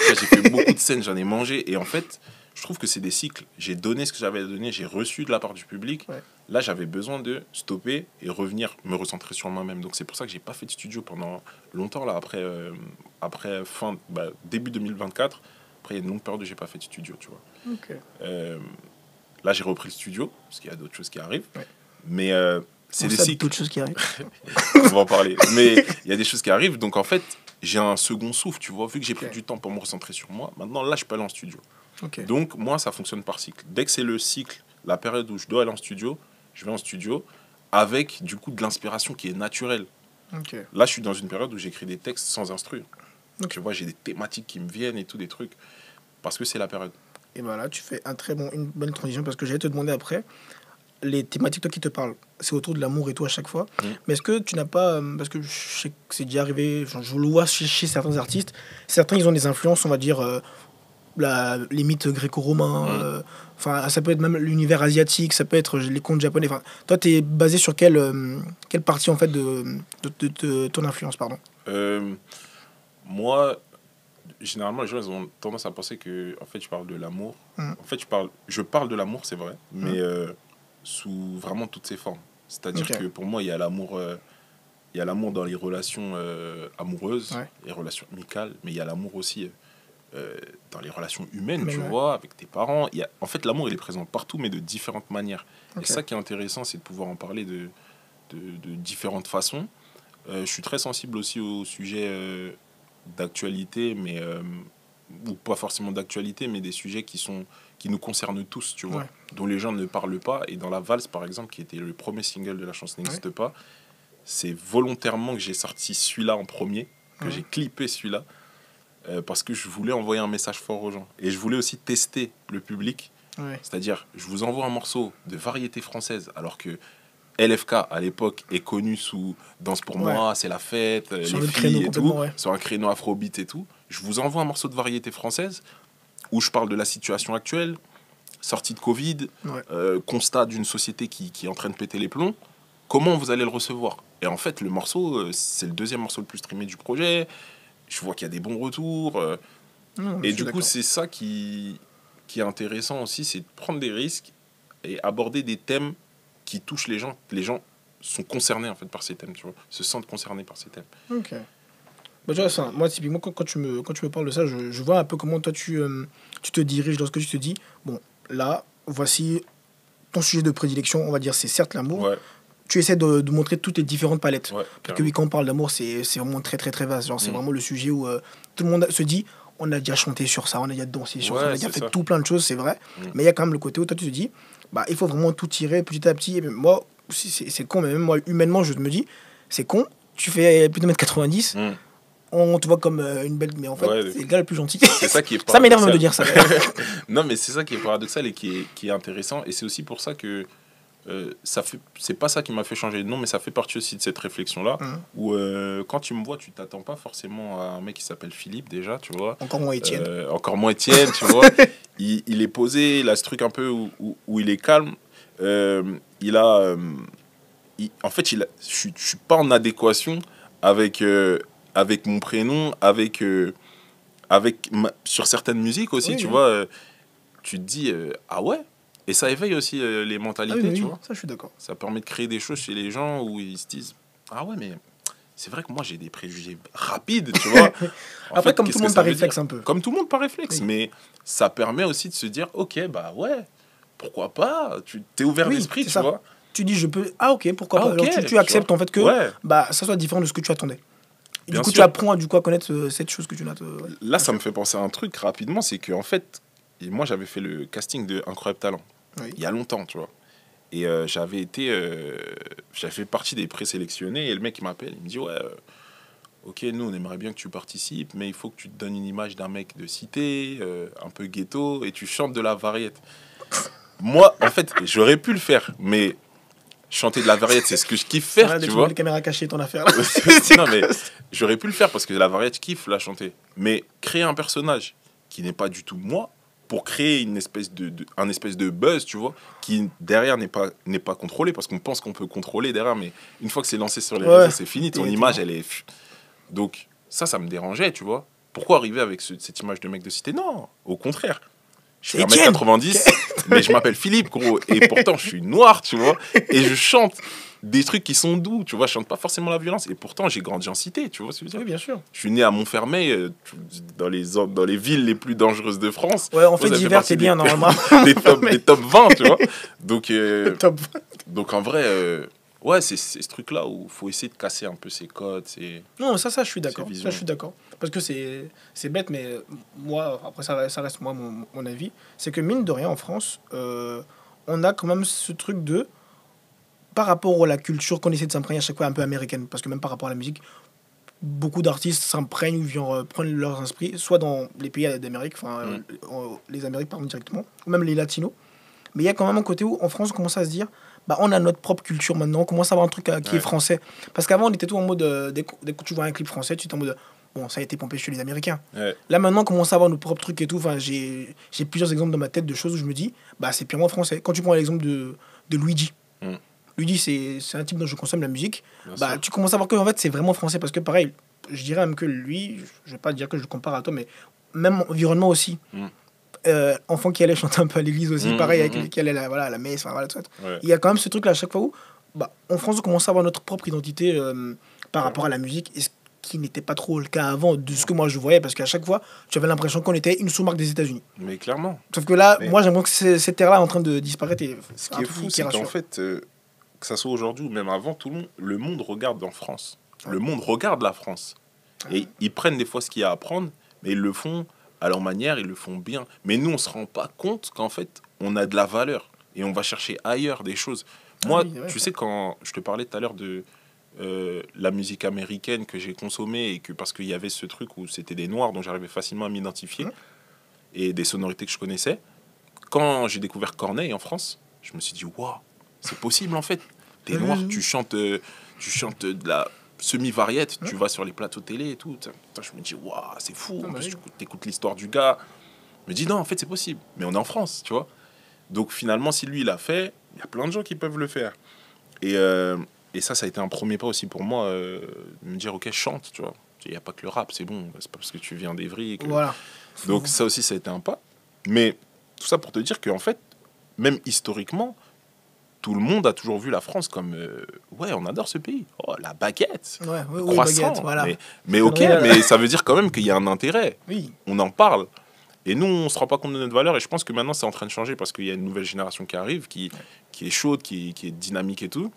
J'ai fait beaucoup de scènes, j'en ai mangé. Et en fait, je trouve que c'est des cycles. J'ai donné ce que j'avais à donner, j'ai reçu de la part du public. Ouais. Là, j'avais besoin de stopper et revenir me recentrer sur moi-même. Donc, c'est pour ça que j'ai pas fait de studio pendant longtemps, là, après début 2024. Après, il y a une longue période où j'ai pas fait de studio, tu vois. Okay. Là, j'ai repris le studio, parce qu'il y a d'autres choses qui arrivent. Ouais. Mais c'est des cycles. D'autres choses qui arrivent. On va en parler. Mais il y a des choses qui arrivent. Donc, en fait, j'ai un second souffle, tu vois. Vu que j'ai pris du temps pour me recentrer sur moi, maintenant, là, je peux aller en studio. Okay. Donc, moi, ça fonctionne par cycle. Dès que c'est le cycle, la période où je dois aller en studio, je vais en studio avec, du coup, de l'inspiration qui est naturelle. Okay. Là, je suis dans une période où j'écris des textes sans instru. Donc, tu vois, j'ai des thématiques qui me viennent et tout, des trucs. Parce que c'est la période. Et bien là, tu fais une bonne transition parce que j'allais te demander après, les thématiques toi qui te parlent, c'est autour de l'amour et tout à chaque fois. Mais est-ce que tu n'as pas, parce que je sais que c'est déjà arrivé, je le vois chez certains artistes, certains ils ont des influences, on va dire, les mythes gréco-romains, ça peut être même l'univers asiatique, ça peut être les contes japonais. Toi, tu es basé sur quelle partie en fait de ton influence, pardon? Moi, généralement, les gens ils ont tendance à penser que en fait, je parle de l'amour. En fait, je parle de l'amour, c'est vrai, mais sous vraiment toutes ses formes. C'est-à-dire que pour moi, il y a l'amour dans les relations amoureuses, les relations amicales, mais il y a l'amour aussi dans les relations humaines, tu vois, avec tes parents. En fait, l'amour, il est présent partout, mais de différentes manières. Et ça qui est intéressant, c'est de pouvoir en parler de différentes façons. Je suis très sensible aussi au sujet d'actualité, mais ou pas forcément d'actualité, mais des sujets qui nous concernent tous, tu vois, dont les gens ne parlent pas. Et dans La Valse, par exemple, qui était le premier single de La Chance n'existe pas, c'est volontairement que j'ai sorti celui-là en premier, que j'ai clippé celui-là, parce que je voulais envoyer un message fort aux gens. Et je voulais aussi tester le public. C'est-à-dire, je vous envoie un morceau de variété française, alors que LFK, à l'époque, est connu sous Danse pour moi, c'est la fête, les filles et tout, sur un créneau afrobeat et tout. Je vous envoie un morceau de variété française où je parle de la situation actuelle, sortie de Covid, constat d'une société qui est en train de péter les plombs. Comment vous allez le recevoir? Et en fait, le morceau, c'est le deuxième morceau le plus streamé du projet. Je vois qu'il y a des bons retours. Et du coup, c'est ça qui est intéressant aussi, c'est de prendre des risques et aborder des thèmes qui touchent les gens. Les gens sont concernés en fait par ces thèmes, tu vois, se sentent concernés par ces thèmes. Ok. Bah, tu vois, ça, moi, typiquement, quand tu me parles de ça, je vois un peu comment toi tu te diriges dans ce que tu te dis. Bon, là, voici ton sujet de prédilection, on va dire, c'est certes l'amour. tu essaies de montrer toutes les différentes palettes. Ouais, parce que oui, quand on parle d'amour, c'est vraiment très, très, très vaste. Genre, c'est vraiment le sujet où tout le monde se dit, on a déjà chanté sur ça, on a déjà dansé sur ça, on a déjà fait tout plein de choses, c'est vrai. Mais il y a quand même le côté où toi, tu te dis, bah, il faut vraiment tout tirer petit à petit. Et même moi, c'est con, mais même moi, humainement, je me dis, c'est con, tu fais plus de 1m90, on te voit comme une belle... Mais en fait, c'est le gars le plus gentil. C'est ça qui est paradoxal. Ça m'énerve même de dire ça. Non, mais c'est ça qui est paradoxal et qui est intéressant. Et c'est aussi pour ça que c'est pas ça qui m'a fait changer de nom, mais ça fait partie aussi de cette réflexion-là. Où quand tu me vois, tu t'attends pas forcément à un mec qui s'appelle Philippe, déjà, tu vois. Encore moins Étienne. Tu vois. Il est posé, il a ce truc un peu où il est calme. En fait, je suis pas en adéquation avec mon prénom, sur certaines musiques aussi, tu vois. Tu te dis, ah ouais. Et ça éveille aussi les mentalités, tu vois. Ça, je suis d'accord. Ça permet de créer des choses chez les gens où ils se disent, ah ouais, mais c'est vrai que moi, j'ai des préjugés rapides, tu vois. Après, comme tout le monde par réflexe un peu. Comme tout le monde par réflexe. Mais ça permet aussi de se dire, ok, bah ouais, pourquoi pas. Tu t'es ouvert d'esprit, tu vois. Tu dis, je peux... Ah ok, pourquoi pas. Okay, tu acceptes en fait que ça soit différent de ce que tu attendais. Et du coup, tu apprends à connaître cette chose que tu n'as... Là, ça me fait penser à un truc rapidement, c'est que en fait, moi, j'avais fait le casting de Incroyable Talent. Il y a longtemps, tu vois. Et j'avais fait partie des présélectionnés. Et le mec, il m'appelle, il me dit, ouais, ok, nous, on aimerait bien que tu participes, mais il faut que tu te donnes une image d'un mec de cité, un peu ghetto, et tu chantes de la variété. Moi, en fait, j'aurais pu le faire, mais chanter de la variété, c'est ce que je kiffe faire, tu vois. Les caméras cachées, ton affaire. Non, mais j'aurais pu le faire parce que la variété, je kiffe la chanter. Mais créer un personnage qui n'est pas du tout moi, pour créer un espèce de buzz, tu vois, qui derrière n'est pas contrôlé, parce qu'on pense qu'on peut contrôler derrière, mais une fois que c'est lancé sur les réseaux, c'est fini, ton image, elle est... Donc, ça me dérangeait, tu vois. Pourquoi arriver avec cette image de mec de cité? Non, au contraire. Je suis 1m90, mais je m'appelle Philippe, gros, et pourtant, je suis noir, tu vois, et je chante des trucs qui sont doux, tu vois, je chante pas forcément la violence, et pourtant j'ai grandi en cité, tu vois ce que je veux dire? Oui, bien sûr. Je suis né à Montfermeil, dans les villes les plus dangereuses de France. Ouais, en fait, divers, c'est bien, normalement. des top 20, tu vois. Donc, top 20. Donc en vrai, ouais, c'est ce truc-là où il faut essayer de casser un peu ces codes. Non, ça, je suis d'accord. Ça, je suis d'accord. Parce que c'est bête, mais moi, après, ça reste moi, mon avis. C'est que mine de rien, en France, on a quand même ce truc de... Par rapport à la culture qu'on essaie de s'imprégner à chaque fois un peu américaine, parce que même par rapport à la musique, beaucoup d'artistes s'imprègnent ou viennent prendre leurs esprits, soit dans les pays d'Amérique, les Amériques pardon, directement, ou même les Latinos. Mais il y a quand même un côté où en France on commence à se dire, bah, on a notre propre culture maintenant, on commence à avoir un truc qui est français. Parce qu'avant on était tout en mode, dès que tu vois un clip français, tu es en mode, bon, ça a été pompé chez les Américains. Là maintenant on commence à avoir nos propres trucs et tout. J'ai plusieurs exemples dans ma tête de choses où je me dis, bah, c'est purement français. Quand tu prends l'exemple de Luigi. Luigi, c'est un type dont je consomme la musique. Bah, tu commences à voir que en fait, c'est vraiment français. Parce que pareil, je dirais même que lui, je vais pas dire que je le compare à toi, mais même environnement aussi. Enfant qui allait chanter un peu à l'église aussi, pareil, avec qui allait à la messe, voilà, tout ça. Il y a quand même ce truc-là à chaque fois où, bah, en France, on commence à avoir notre propre identité par rapport à la musique. Et ce qui n'était pas trop le cas avant, de ce que moi je voyais, parce qu'à chaque fois, tu avais l'impression qu'on était une sous-marque des États-Unis. Mais clairement. Sauf que là, moi, j'ai l'impression que cette terre-là est en train de disparaître. Et ce qui est fou, c'est qu'en fait... que ça soit aujourd'hui ou même avant, le monde regarde en France. Le monde regarde la France. Et ils prennent des fois ce qu'il y a à prendre, mais ils le font à leur manière, ils le font bien. Mais nous, on ne se rend pas compte qu'en fait, on a de la valeur. Et on va chercher ailleurs des choses. Moi, tu sais, quand je te parlais tout à l'heure de la musique américaine que j'ai consommée, et que parce qu'il y avait ce truc où c'était des noirs dont j'arrivais facilement à m'identifier, et des sonorités que je connaissais, quand j'ai découvert Corneille en France, je me suis dit, waouh, c'est possible en fait. T'es noir, tu chantes de la semi-variette, tu vas sur les plateaux télé et tout. Je me dis, waouh, c'est fou. T'écoutes l'histoire du gars. Je me dis, non, en fait, c'est possible. Mais on est en France, tu vois. Donc finalement, si lui, il l'a fait, il y a plein de gens qui peuvent le faire. Et ça a été un premier pas aussi pour moi, de me dire, ok, chante, tu vois. Il n'y a pas que le rap, c'est bon. C'est pas parce que tu viens d'Evry. Voilà. Donc ça aussi, ça a été un pas. Mais tout ça pour te dire qu'en fait, même historiquement, tout le monde a toujours vu la France comme ouais, on adore ce pays. Oh, la baguette, croissant. Baguette, voilà. Mais ok, mais ça veut dire quand même qu'il y a un intérêt. Oui. On en parle. Et nous, on se rend pas compte de notre valeur. Et je pense que maintenant, c'est en train de changer parce qu'il y a une nouvelle génération qui arrive, qui est chaude, qui est dynamique et tout.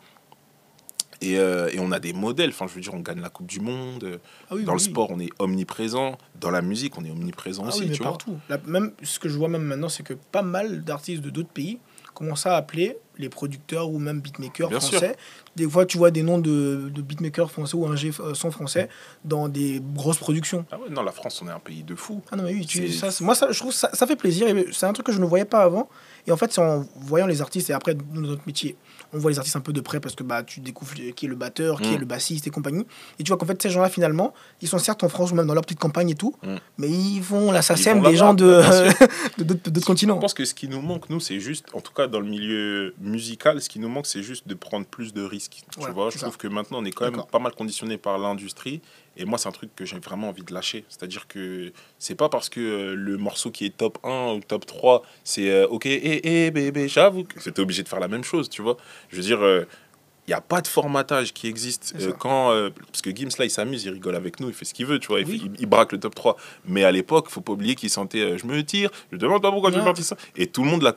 Et on a des modèles. Enfin, je veux dire, on gagne la Coupe du Monde. Dans le sport, on est omniprésent. Dans la musique, on est omniprésent aussi. Oui, mais tu partout. Même, ce que je vois même maintenant, c'est que pas mal d'artistes de d'autres pays commencent à appeler les producteurs ou même beatmakers français. Sûr. Des fois, tu vois des noms de beatmakers français ou ingé son français dans des grosses productions. Ah ouais, non, la France, on est un pays de fou. Ah non, mais oui, moi, je trouve ça fait plaisir. C'est un truc que je ne voyais pas avant. Et en fait, c'est en voyant les artistes, et après, dans notre métier, on voit les artistes un peu de près parce que tu découvres qui est le batteur, qui est le bassiste et compagnie. Et tu vois qu'en fait, ces gens-là, finalement, ils sont certes en France ou même dans leur petite campagne et tout, mais ils font la SACEM des gens d'autres continents. Je pense que ce qui nous manque, nous, c'est juste, en tout cas dans le milieu musical, ce qui nous manque, c'est juste de prendre plus de risques. Tu vois, je trouve que maintenant, on est quand même pas mal conditionné par l'industrie. Et moi, c'est un truc que j'ai vraiment envie de lâcher. C'est-à-dire que c'est pas parce que le morceau qui est top 1 ou top 3, c'est OK, bébé, j'avoue que c'était obligé de faire la même chose, tu vois. Je veux dire, il n'y a pas de formatage qui existe. Parce que Gims, là, il s'amuse, il rigole avec nous, il fait ce qu'il veut, tu vois. Il braque le top 3. Mais à l'époque, faut pas oublier qu'il sentait je me tire, je demande pas pourquoi tu parti ça. Et tout le monde l'a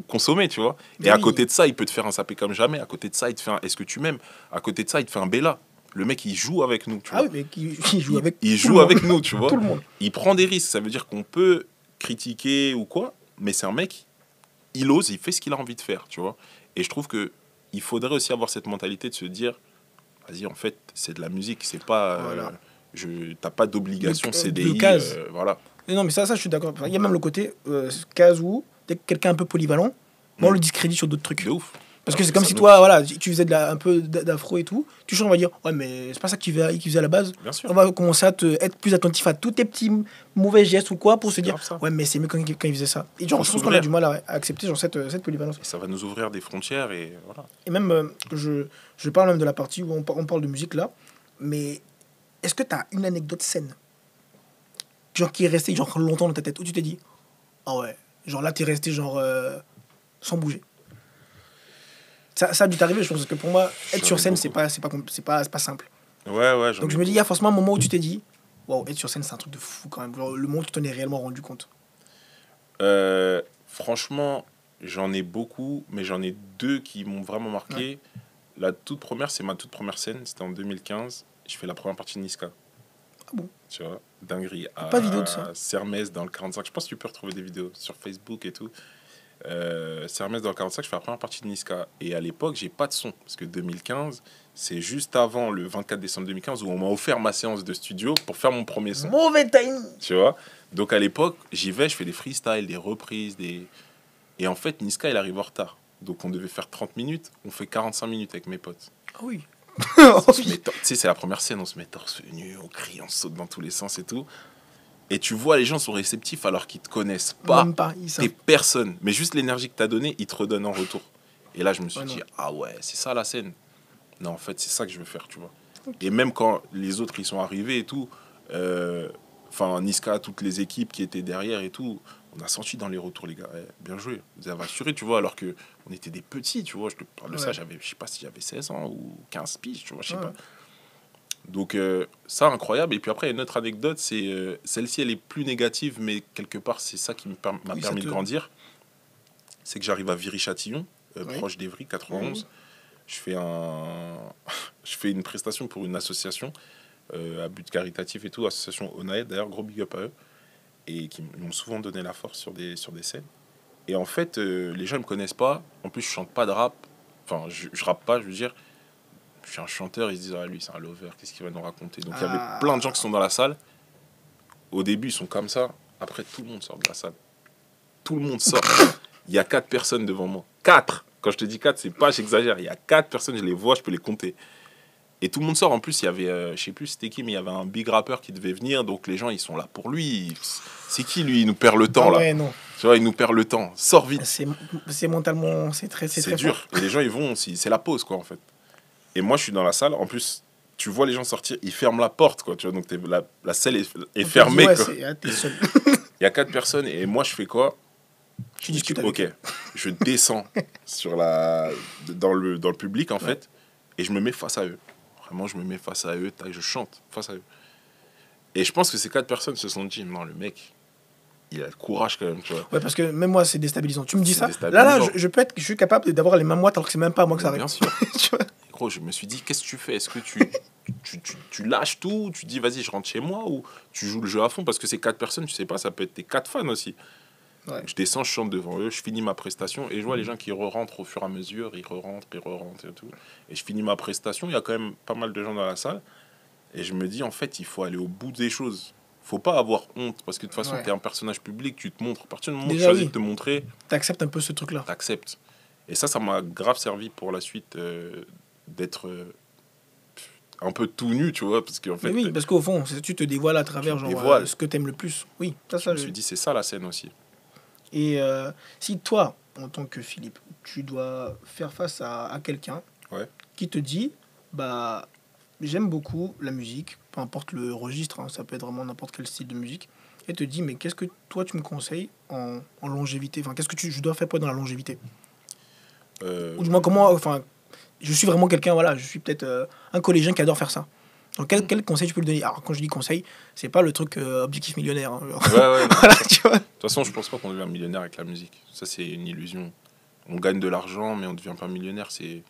consommé, tu vois. Et à côté de ça, il peut te faire un sapé comme jamais. À côté de ça, il te fait un Est-ce que tu m'aimes. À côté de ça, il te fait un Bella. Le mec, il joue avec nous, tu vois. Ah oui, mais il joue avec il joue avec nous, tu vois. Tout le monde. Il prend des risques. Ça veut dire qu'on peut critiquer ou quoi, mais c'est un mec, il ose, il fait ce qu'il a envie de faire, tu vois. Et je trouve que il faudrait aussi avoir cette mentalité de se dire, vas-y, en fait, c'est de la musique, c'est pas... t'as pas d'obligation CDI, voilà. Non, mais ça, je suis d'accord. Il y a même le côté case où, dès que quelqu'un est un peu polyvalent, on le discrédite sur d'autres trucs. De ouf. Parce que c'est comme si toi, voilà, tu faisais un peu d'afro et tout, tu changes, on va dire, ouais, mais c'est pas ça que tu faisais à la base. Bien sûr. On va commencer à être plus attentif à tous tes petits mauvais gestes ou quoi pour se dire, ouais, mais c'est mieux quand il faisait ça. Et genre, je pense qu'on a du mal à accepter genre, cette polyvalence. Et ça va nous ouvrir des frontières et voilà. Et même, je parle même de la partie où on parle de musique là, mais est-ce que tu as une anecdote saine, genre qui est restée genre longtemps dans ta tête, où tu t'es dit, ah ouais, genre là, t'es resté genre sans bouger? Ça a dû t'arriver, je pense, parce que pour moi, être sur scène, c'est pas simple. Ouais. Donc je me dis, il y a forcément un moment où tu t'es dit, wow, être sur scène, c'est un truc de fou quand même. Genre, le moment où tu t'en es réellement rendu compte. Franchement, j'en ai beaucoup, mais j'en ai deux qui m'ont vraiment marqué. Ouais. La toute première, c'est ma toute première scène, c'était en 2015. Je fais la première partie de Niska. Ah bon? Tu vois, dinguerie. Pas de vidéo de ça. Sermès dans le 45. Je pense que tu peux retrouver des vidéos sur Facebook et tout. Sermès dans le 45, je fais la première partie de Niska. Et à l'époque, j'ai pas de son. Parce que 2015, c'est juste avant le 24 décembre 2015 où on m'a offert ma séance de studio pour faire mon premier son. Mauvais time! Tu vois? Donc à l'époque, j'y vais, je fais des freestyles, des reprises, Et en fait, Niska, il arrive en retard. Donc on devait faire 30 minutes, on fait 45 minutes avec mes potes. Ah oui! Tu sais, c'est la première scène, on se met torse nu, on crie, on saute dans tous les sens et tout. Et tu vois, les gens sont réceptifs alors qu'ils te connaissent pas. Même pas, t'es personne. Mais juste l'énergie que t'as donnée, ils te redonnent en retour. Et là, je me suis dit, ah ouais, c'est ça la scène. Non, en fait, c'est ça que je veux faire, tu vois. Okay. Et même quand les autres, ils sont arrivés et tout, Niska, toutes les équipes qui étaient derrière et tout, on a senti dans les retours, les gars, bien joué, vous avez assuré, tu vois, alors que on était des petits, tu vois. Je te parle de ça, je sais pas si j'avais 16 ans ou 15 piges, tu vois, je sais pas. Donc ça, incroyable. Et puis après, une autre anecdote, c'est celle-ci, elle est plus négative, mais quelque part, c'est ça qui m'a permis de grandir. C'est que j'arrive à Viry-Châtillon, proche d'Evry, 91. Je fais une prestation pour une association à but caritatif et tout, association Onaed, d'ailleurs, gros big up à eux, et qui m'ont souvent donné la force sur des scènes. Et en fait, les gens ne me connaissent pas. En plus, je chante pas de rap. Enfin, je rappe pas, je veux dire. Je suis un chanteur, ils se disent, ah, lui, c'est un lover, qu'est-ce qu'il va nous raconter? Donc, il y avait plein de gens qui sont dans la salle. Au début, ils sont comme ça. Après, tout le monde sort de la salle. Tout le monde sort. Il y a 4 personnes devant moi. 4! Quand je te dis 4, c'est pas, j'exagère. Il y a 4 personnes, je les vois, je peux les compter. Et tout le monde sort. En plus, il y avait, je sais plus c'était qui, mais il y avait un big rappeur qui devait venir. Donc, les gens, ils sont là pour lui. C'est qui, lui? Il nous perd le temps, là. Ouais, non. Tu vois, il nous perd le temps. Sors vite. C'est mentalement, c'est très dur. Fort. Et les gens, ils vont aussi. C'est la pause, quoi, en fait. Et moi, je suis dans la salle. En plus, tu vois les gens sortir, ils ferment la porte, quoi. Tu vois, donc la salle est fermée. Ouais, quoi. T'es seul. Il y a 4 personnes. Et moi, je fais quoi? Tu discutes avec eux. Je descends dans le public, en fait. Et je me mets face à eux. Vraiment, je me mets face à eux. Je chante face à eux. Et je pense que ces 4 personnes se sont dit, non, le mec, il a le courage quand même, tu vois. Ouais, parce que même moi, c'est déstabilisant. Tu me dis ça. Là, je suis capable d'avoir les mains moites alors que c'est même pas moi que ça arrive. Bien sûr. Tu vois. gros, je me suis dit, qu'est-ce que tu fais? Est-ce que tu lâches tout, tu dis, vas-y, je rentre chez moi, ou tu joues le jeu à fond? Parce que ces 4 personnes, tu sais pas, ça peut être tes 4 fans aussi. Ouais. Je descends, je chante devant eux, je finis ma prestation, et je vois les gens qui re-rentrent au fur et à mesure, ils re-rentrent et tout. Et je finis ma prestation, il y a quand même pas mal de gens dans la salle, et je me dis, en fait, il faut aller au bout des choses. Faut pas avoir honte, parce que de toute façon, tu es un personnage public, tu te montres. À partir du moment où tu choisis de te montrer, tu acceptes un peu ce truc-là. Tu acceptes. Et ça m'a grave servi pour la suite d'être un peu tout nu, tu vois. Parce qu'en fait, oui, parce qu'au fond, tu te dévoiles à travers ce que tu aimes le plus. Oui, je me suis dit, c'est ça la scène aussi. Et si toi, en tant que Philippe, tu dois faire face à quelqu'un qui te dit, bah, j'aime beaucoup la musique, peu importe le registre, hein, ça peut être vraiment n'importe quel style de musique, et te dit, mais qu'est-ce que toi tu me conseilles en longévité, enfin, qu'est-ce que je dois faire pour être dans la longévité, ou du moins comment, enfin, je suis vraiment quelqu'un, voilà, je suis peut-être un collégien qui adore faire ça. Donc quel conseil tu peux lui donner? Alors quand je dis conseil, c'est pas le truc objectif millionnaire. Hein, ouais. Voilà, tu vois. De toute façon, je pense pas qu'on devient millionnaire avec la musique. Ça, c'est une illusion. On gagne de l'argent, mais on devient pas millionnaire. C'est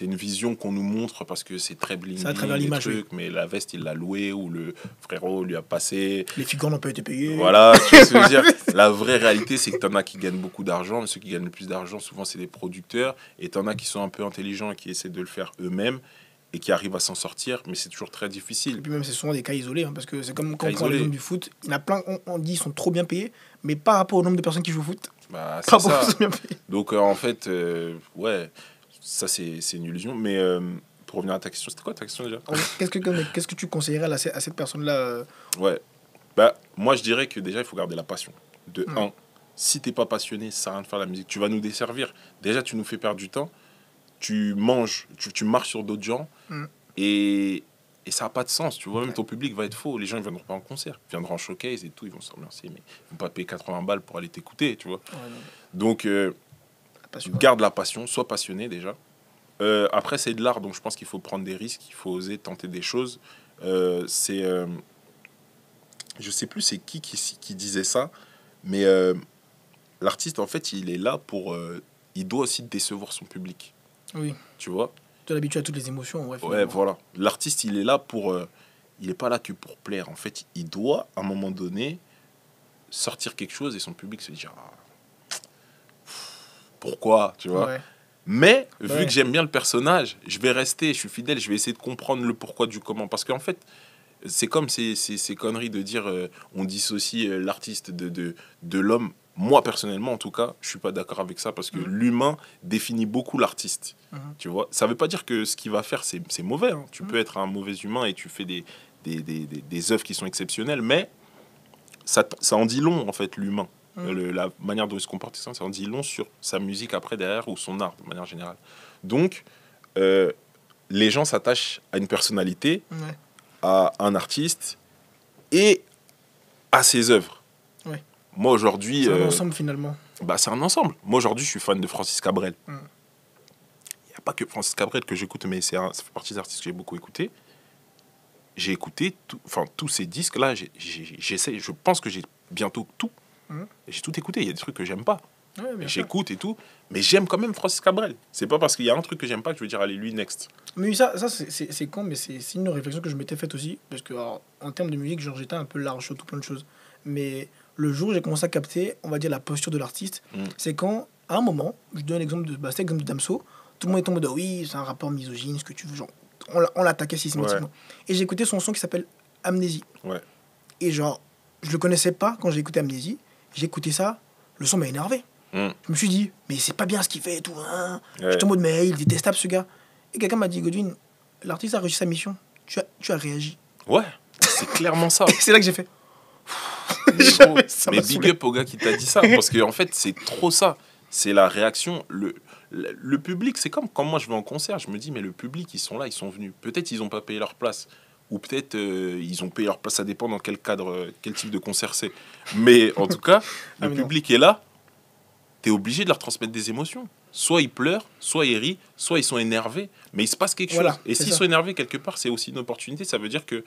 une vision qu'on nous montre parce que c'est très bling, à travers l'image, mais la veste, il l'a louée ou le frérot lui a passé. Les figures n'ont pas été payées. Voilà, tu vois ce que je veux dire. La vraie réalité, c'est que t'en as qui gagnent beaucoup d'argent, mais ceux qui gagnent le plus d'argent, souvent, c'est des producteurs, et t'en as qui sont un peu intelligents et qui essaient de le faire eux-mêmes et qui arrivent à s'en sortir, mais c'est toujours très difficile. Et puis même, c'est souvent des cas isolés, hein, parce que c'est comme quand on prend l'exemple du foot, il y en a plein, on dit ils sont trop bien payés, mais par rapport au nombre de personnes qui jouent au foot, bah, c'est ça. Bien payés. Donc en fait, ouais, ça c'est une illusion, mais pour revenir à ta question, c'était quoi ta question déjà? Qu'est-ce que tu conseillerais à cette personne-là Ouais, bah, moi je dirais que déjà il faut garder la passion. De un, si t'es pas passionné, ça sert à rien de faire la musique, tu vas nous desservir. Déjà, tu nous fais perdre du temps. Tu manges, tu marches sur d'autres gens et ça n'a pas de sens, tu vois. Même ton public va être faux. Les gens ne viendront pas en concert, ils viendront en showcase et tout, ils vont s'ambiancer, mais ils vont pas payer 80 balles pour aller t'écouter, tu vois. Donc, garde la passion, sois passionné déjà. Après, c'est de l'art, donc je pense qu'il faut prendre des risques, il faut oser tenter des choses. Je sais plus c'est qui disait ça, mais l'artiste, en fait, il est là pour... il doit aussi décevoir son public. Oui. Tu vois? Tu es habitué à toutes les émotions. Ouais, voilà. L'artiste, il est là pour... il n'est pas là que pour plaire. En fait, il doit, à un moment donné, sortir quelque chose et son public se dire... pourquoi? Tu vois? Mais, vu que j'aime bien le personnage, je vais rester, je suis fidèle, je vais essayer de comprendre le pourquoi du comment. Parce qu'en fait, c'est comme ces conneries de dire on dissocie l'artiste de l'homme. Moi, personnellement, en tout cas, je suis pas d'accord avec ça parce que l'humain définit beaucoup l'artiste. Tu vois, ça veut pas dire que ce qu'il va faire, c'est mauvais. Hein. Tu peux être un mauvais humain et tu fais des œuvres qui sont exceptionnelles, mais ça en dit long, en fait, l'humain. La manière dont il se comporte, ça en dit long sur sa musique après, derrière, ou son art, de manière générale. Donc, les gens s'attachent à une personnalité, à un artiste et à ses œuvres. Moi, aujourd'hui... C'est un ensemble, finalement. Bah, c'est un ensemble. Moi, aujourd'hui, je suis fan de Francis Cabrel. Il n'y a pas que Francis Cabrel que j'écoute, mais ça fait partie des artistes que j'ai beaucoup écouté. J'ai écouté tous ces disques-là. Je pense que j'ai bientôt tout. J'ai tout écouté. Il y a des trucs que j'aime pas. J'écoute et tout. Mais j'aime quand même Francis Cabrel. C'est pas parce qu'il y a un truc que j'aime pas que je veux dire, allez, lui, next. Mais ça c'est con, mais c'est une réflexion que je m'étais faite aussi. Parce que, alors, en termes de musique, genre, j'étais un peu large sur tout plein de choses. Mais le jour où j'ai commencé à capter, on va dire, la posture de l'artiste, c'est quand, à un moment, je donne l'exemple de Damso, tout le monde est en mode, oui, c'est un rappeur misogyne, ce que tu veux, genre, on l'attaquait systématiquement. Et j'ai écouté son son qui s'appelle Amnésie. Et genre, je le connaissais pas quand j'ai écouté Amnésie. J'ai écouté ça, le son m'a énervé. Je me suis dit, mais c'est pas bien ce qu'il fait et tout. Hein. J'étais en mode, mais il est détestable ce gars. Et quelqu'un m'a dit, Godwin, l'artiste a réussi sa mission. Tu as réagi. Ouais, c'est clairement ça. Et c'est là que j'ai fait. Mais big up au gars qui t'a dit ça, parce que en fait c'est trop ça, c'est la réaction, le public. C'est comme quand moi je vais en concert, je me dis mais le public, ils sont là, ils sont venus, peut-être ils ont pas payé leur place, ou peut-être ils ont payé leur place, ça dépend dans quel cadre, quel type de concert c'est, mais en tout cas le public est là, t'es obligé de leur transmettre des émotions, soit ils pleurent, soit ils rient, soit ils sont énervés, mais il se passe quelque chose, et s'ils sont énervés quelque part, c'est aussi une opportunité. Ça veut dire que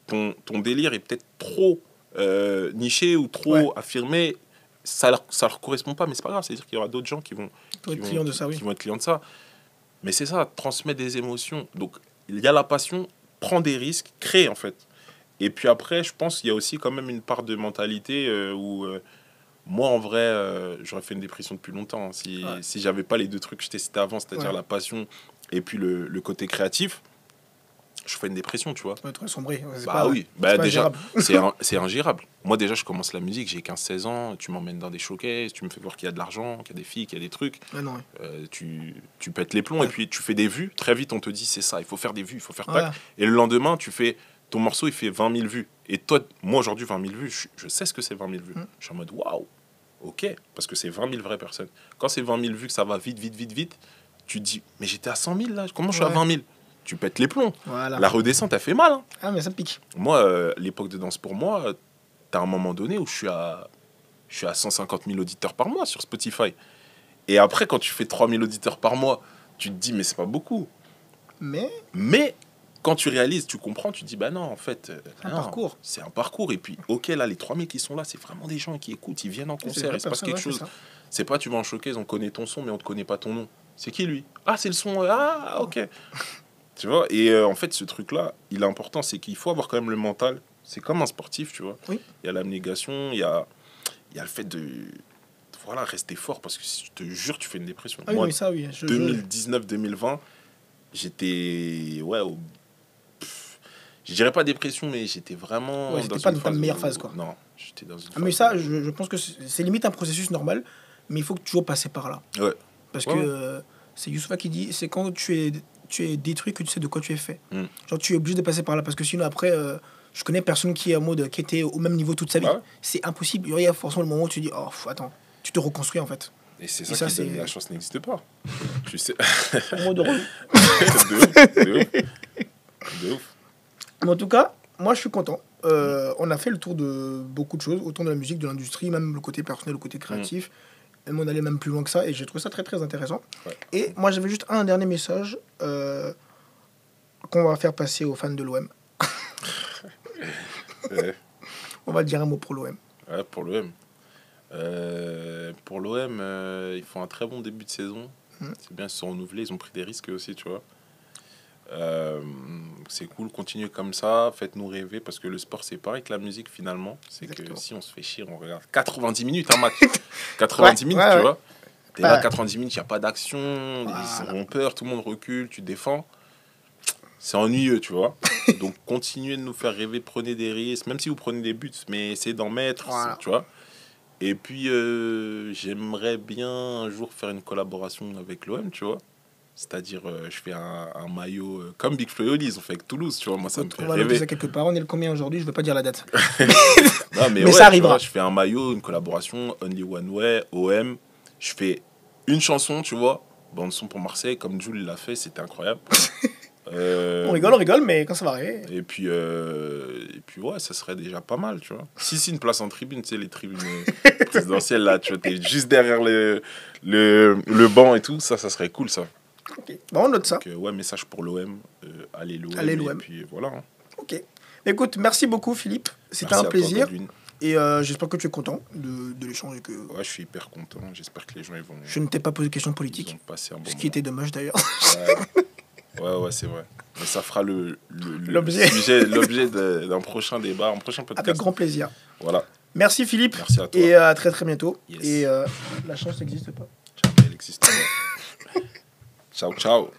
ton délire est peut-être trop niché ou trop affirmé, ça leur correspond pas, mais c'est pas grave, c'est à dire qu'il y aura d'autres gens qui vont être clients de ça. Mais c'est ça, transmettre des émotions. Donc, il y a la passion, prends des risques, crée en fait. Et puis après, je pense qu'il y a aussi quand même une part de mentalité où moi, en vrai, j'aurais fait une dépression depuis longtemps. Hein, si j'avais pas les deux trucs que je t'ai cités avant, c'est-à-dire la passion et puis le côté créatif, je fais une dépression, tu vois. Ouais, très sombré. Ouais, bah oui, bah déjà, c'est ingérable. Moi, déjà, je commence la musique, j'ai 15-16 ans, tu m'emmènes dans des showcases, tu me fais voir qu'il y a de l'argent, qu'il y a des filles, qu'il y a des trucs. Non, tu pètes les plombs et puis tu fais des vues. Très vite, on te dit, c'est ça, il faut faire des vues, il faut faire tac. Et le lendemain, tu fais, ton morceau, il fait 20 000 vues. Et toi, moi, aujourd'hui, 20 000 vues, je sais ce que c'est 20 000 vues. Je suis en mode, waouh, ok, parce que c'est 20 000 vraies personnes. Quand c'est 20 000 vues, que ça va vite, tu te dis, mais j'étais à 100 000 là, comment je suis à 20 000 ? Tu pètes les plombs. Voilà. La redescente, elle fait mal. Hein. Ah, mais ça pique. Moi, l'époque de Danse pour moi, t'as un moment donné où je suis à 150 000 auditeurs par mois sur Spotify. Et après, quand tu fais 3 000 auditeurs par mois, tu te dis, mais c'est pas beaucoup. Mais quand tu réalises, tu comprends, tu te dis, bah non, en fait, un parcours. C'est un parcours. Et puis, ok, là, les 3 000 qui sont là, c'est vraiment des gens qui écoutent, ils viennent en concert, il se passe quelque chose. C'est pas, tu vas en showcase, on connaît ton son, mais on te connaît pas ton nom. C'est qui lui ? Ah, c'est le son. Ah, ok. Tu vois, et en fait, ce truc-là, il est important, c'est qu'il faut avoir quand même le mental. C'est comme un sportif, tu vois. Oui. Il y a l'abnégation, il y a le fait de rester fort, parce que si je te jure, tu fais une dépression. Ah, moi, oui, ça, oui. 2019-2020, j'étais, je dirais pas dépression, mais j'étais vraiment dans pas dans ta meilleure phase, quoi. Non, j'étais dans une phase. Mais ça, je pense que c'est limite un processus normal, mais il faut toujours passer par là. Ouais. Parce que c'est Youssoupha qui dit, c'est quand tu es détruit que tu sais de quoi tu es fait. Genre, tu es obligé de passer par là, parce que sinon, après, je connais personne qui est en mode, qui était au même niveau toute sa vie. C'est impossible. Il y a forcément le moment où tu dis, oh, attends, tu te reconstruis, en fait. Et c'est ça qui donne la chance n'existe pas. Tu sais. Au mot de relou. De ouf. Mais en tout cas, moi, je suis content. On a fait le tour de beaucoup de choses, autant de la musique, de l'industrie, même le côté personnel, le côté créatif. Et on allait même plus loin que ça, et j'ai trouvé ça très, très intéressant. Ouais. Et moi, j'avais juste un dernier message qu'on va faire passer aux fans de l'OM. On va dire un mot pour l'OM. Ouais, pour l'OM. Pour l'OM, ils font un très bon début de saison. C'est bien, ils se sont renouvelés, ils ont pris des risques aussi, tu vois. C'est cool, continuez comme ça, faites-nous rêver, parce que le sport, c'est pareil que la musique, finalement. C'est Exactement. Que si on se fait chier, on regarde 90 minutes un match. 90 minutes, tu vois. T'es là, 90 minutes, il n'y a pas d'action, ils ont peur, tout le monde recule, tu défends. C'est ennuyeux, tu vois. Donc, continuez de nous faire rêver, prenez des risques, même si vous prenez des buts, mais essayez d'en mettre, tu vois. Et puis, j'aimerais bien un jour faire une collaboration avec l'OM, tu vois. C'est-à-dire, je fais un maillot comme Big Flo et Oli, ils ont fait avec Toulouse, tu vois. Moi, ça me fait rêver. On va noter ça quelque part. On est le combien aujourd'hui ? Je ne veux pas dire la date. Non, mais ouais, ça arrivera. Je fais un maillot, une collaboration, Only One Way, OM. Je fais une chanson, tu vois, bande son pour Marseille, comme Jules l'a fait, c'était incroyable. On rigole, mais quand ça va arriver. Et puis, ouais, ça serait déjà pas mal, tu vois. Si une place en tribune, tu sais, les tribunes présidentielles, là, tu vois, t'es juste derrière le banc et tout, ça serait cool, ça. Ok, bon, on note ça. Donc, ouais, message pour l'OM. Allez l'OM. Et puis voilà. Hein. Ok. Écoute, merci beaucoup, Philippe. C'était un plaisir. Et j'espère que tu es content de l'échange. Ouais, je suis hyper content. J'espère que les gens ils vont. Je ne t'ai pas posé de questions politiques. Ce qui était dommage d'ailleurs. Ouais, c'est vrai. Mais ça fera l'objet d'un prochain débat, un prochain podcast. Avec grand plaisir. Voilà. Merci Philippe. Merci à toi. Et à très très bientôt. Yes. Et la chance n'existe pas. Elle existe pas. Ciao, ciao.